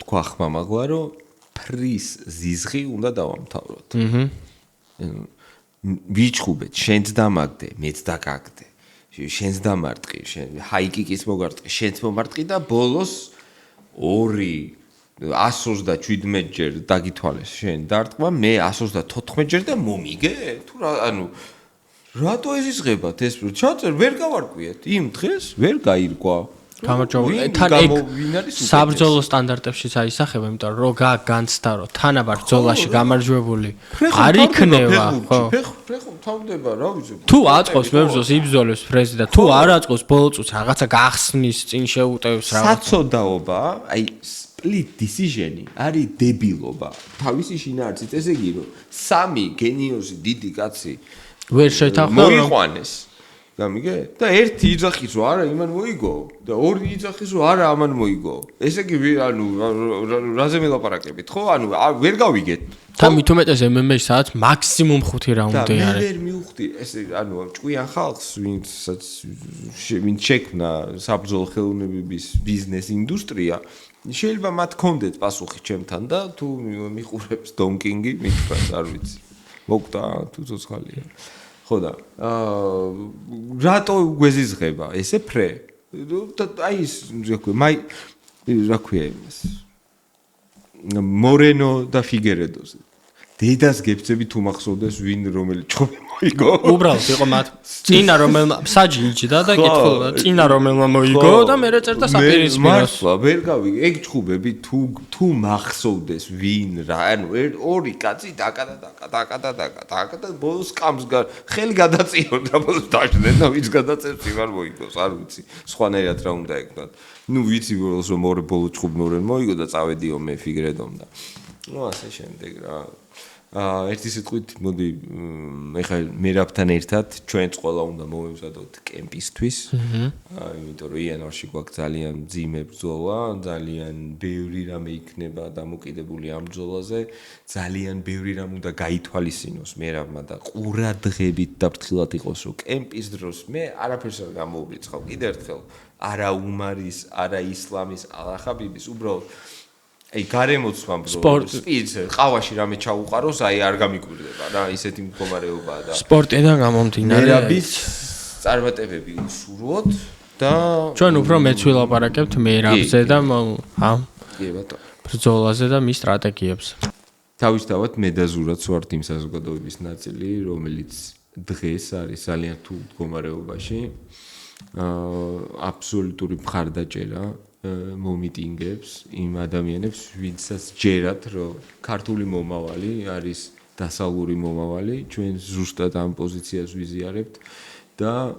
თქვა ხმამაღლა რომ ფრის ზიზღი უნდა დავამთავროთ ვიჩხუბეთ შენც დამაგდე მეც დაგაგდე შენს დამარტყი, შენ ჰაიკიკის მოგარტყი, შენს მომარტყი და ბოლოს 127 ჯერ დაგითვალეს შენ დარტყმა, მე 134 ჯერ და მომიგე? თუ რა, ანუ რატო ეზიზღებათ ეს? ჩაწერ ვერ გავარკვიეთ იმ დღეს, ვერ გაირკვა. გამარჯობა. თან ეგ საბრძოლო სტანდარტებშიც აისახება, იმიტომ რომ განცდა რომ თანაბარ ბრძოლაში გამარჯვებული არ იქნება, ხო? ფეხო თავდება, რა ვიცი. თუ აწყობს მებრძოლს იბრძოლებს ფრეზი და თუ არ აწყობს ბოლო წუთს რაღაცა გახსნის, წინ შეუტევს რაღაცა. საწოდაობა, აი split decision არის დებილობა. თავისი შინაარსით, ესე იგი რომ სამი გენიოსი დიდი კაცი ვერ შეითანხმება მოიყვანეს. გამიგე? და ერთი იძახის რომ არა იმან მოიგო და ორი იძახის რომ არა ამან მოიგო. ესე იგი ანუ რაზე მელაპარაკებით, ხო? ანუ ვერ გავიგეთ. და მით უმეტეს MMA-ში სადაც მაქსიმუმ 5 რაუნდი და არის. მე ვერ მივხვდი ესე ანუ ჭკვიან ხალხს ვინც შექმნა საბრძოლო ხელოვნებების ბიზნეს ინდუსტრია შეიძლება მათ კონდეთ პასუხი ჩემთან და თუ მიყურებს დონკინგი მითხრას არ ვიცი მოგდა თუ ცოცხალია ხო და რატო გვეზიზღება ესე ფრე აი ის რა ქვია იმას მორენო და ფიგერედოზე დედას გებწები თუ მახსოვდეს ვინ რომელი ჭობი მოიგო უბრალოდ იყო მათ წინა რომელმა საჯი იჯდა და კითხულობდა წინა რომელმა მოიგო და მე წერდა საპირისპიროს მართლა ვერ გავიგე ეგ ჭუბები თუ მახსოვდეს ვინ რა ანუ ორი კაცი დაკადა ბოლოს კამს ხელი გადაწიოდა ბოლოს დაждდნენ და ვინც გადაწევს იმარ მოიგოს არ ვიცი სხვანაირად რა უნდა ეკნათ ნუ ვიცი ბოლოს რომ მეორე ბოლო ჭუბი მორენ მოიგო და წავედიო მე ფიგრედომ და ნუ ასე შემდეგ რა ერთი სიტყვით მოდი ეხლა მერაბთან ერთად ჩვენც ყველა უნდა მოვემზადოთ კემპისთვის. იმიტომ რომ იანვარში გვაქვს ძალიან ძიმე ბრძოლა, ძალიან ბევრი რამე იქნება დამოკიდებული ამ ბრძოლაზე, ძალიან ბევრი რამ უნდა გაითვალისწინოს მერაბმა და ყურადღებით და ფრთხილად იყოს რომ კემპის დროს მე არაფერს არ გამოვიწყავ. კიდევ ერთხელ არა უმარის, არა ისლამის, არა ხაბიბის, უბრალოდ აი გარემოცვამ სპორტს ყავაში რამე ჩაუყაროს აი არ გამიკვირდება რა ისეთი მდგომარეობაა და სპორტიდან გამომდინარე მერაბის წარმატებები უსურვოთ და ჩვენ უფრო მეც ვილაპარაკებთ მერაბზე და კი ბატონო ბრძოლაზე და მის სტრატეგიებზე თავისთავად მე და ზურაც ვართ იმ საზოგადოების ნაწილი რომელიც დღეს არის ძალიან თუ მდგომარეობაში აბსოლუტური მხარდაჭერა მომიტინგებს იმ ადამიანებს, ვინცაც ჯერათ, რომ ქართული მომავალი არის დასავლური მომავალი, ჩვენ ზუსტად ამ პოზიციას ვიზიარებთ და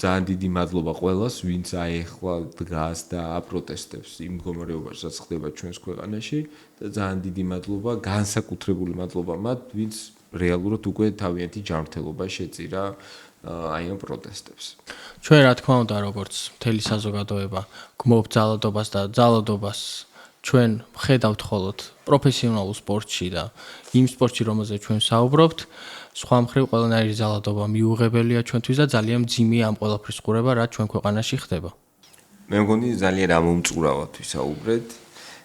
ძალიან დიდი მადლობა ყველას, ვინც აეხლა დგას და აპროტესტებს იმ მდგომარეობაში, რაც ხდება ჩვენს ქვეყანაში და ძალიან დიდი მადლობა, განსაკუთრებული მადლობა მათ, ვინც რეალურად უკვე თავიანთი ჯანმრთელობა შეწირა აი ამ პროტესტებს. ჩვენ რა თქმა უნდა როგორც მთელი საზოგადოება გმობ ძალადობას და ძალადობას ჩვენ ხედავთ მხოლოდ პროფესიონალურ სპორტში და იმ სპორტში რომელზეც ჩვენ საუბრობთ სხვა მხრივ ყველანაირი ძალადობა მიუღებელია ჩვენთვის და ძალიან მძიმეა ამ ყველაფრის ყურება რაც ჩვენ ქვეყანაში ხდება. მე მგონი ძალიან ამომწურავად ვისაუბრეთ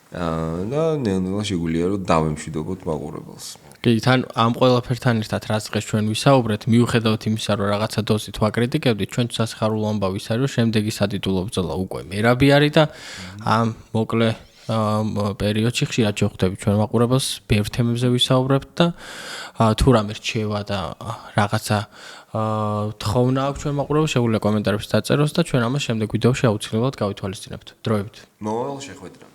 და ნელ-ნელა შეგვიძლია რომ დავემშვიდობოთ მაყურებელს. კი, თან ამ ყველაფერთან ერთად რაც დღეს ჩვენ ვისაუბრეთ, მიუხედავად იმისა, რომ რაღაცა დოზით ვაკრიტიკებდით, ჩვენ სასიხარულო ამბავი ის არის, რომ შემდეგი სადიდულო ბრძოლა უკვე მერაბი არის და ამ მოკლე პერიოდში ხშირად შევხვდებით ჩვენ მაყურებელს, ბევრ თემებზე ვისაუბრებთ და თუ რამე რჩევა და რაღაცა თხოვნა აქვს ჩვენ მაყურებელს, შეგვიძლია კომენტარებში დაწეროს და ჩვენ ამას შემდეგ ვიდეოში აუცილებლად გავითვალისწინებთ. დროებით. მოვალ შეხვედრამდე.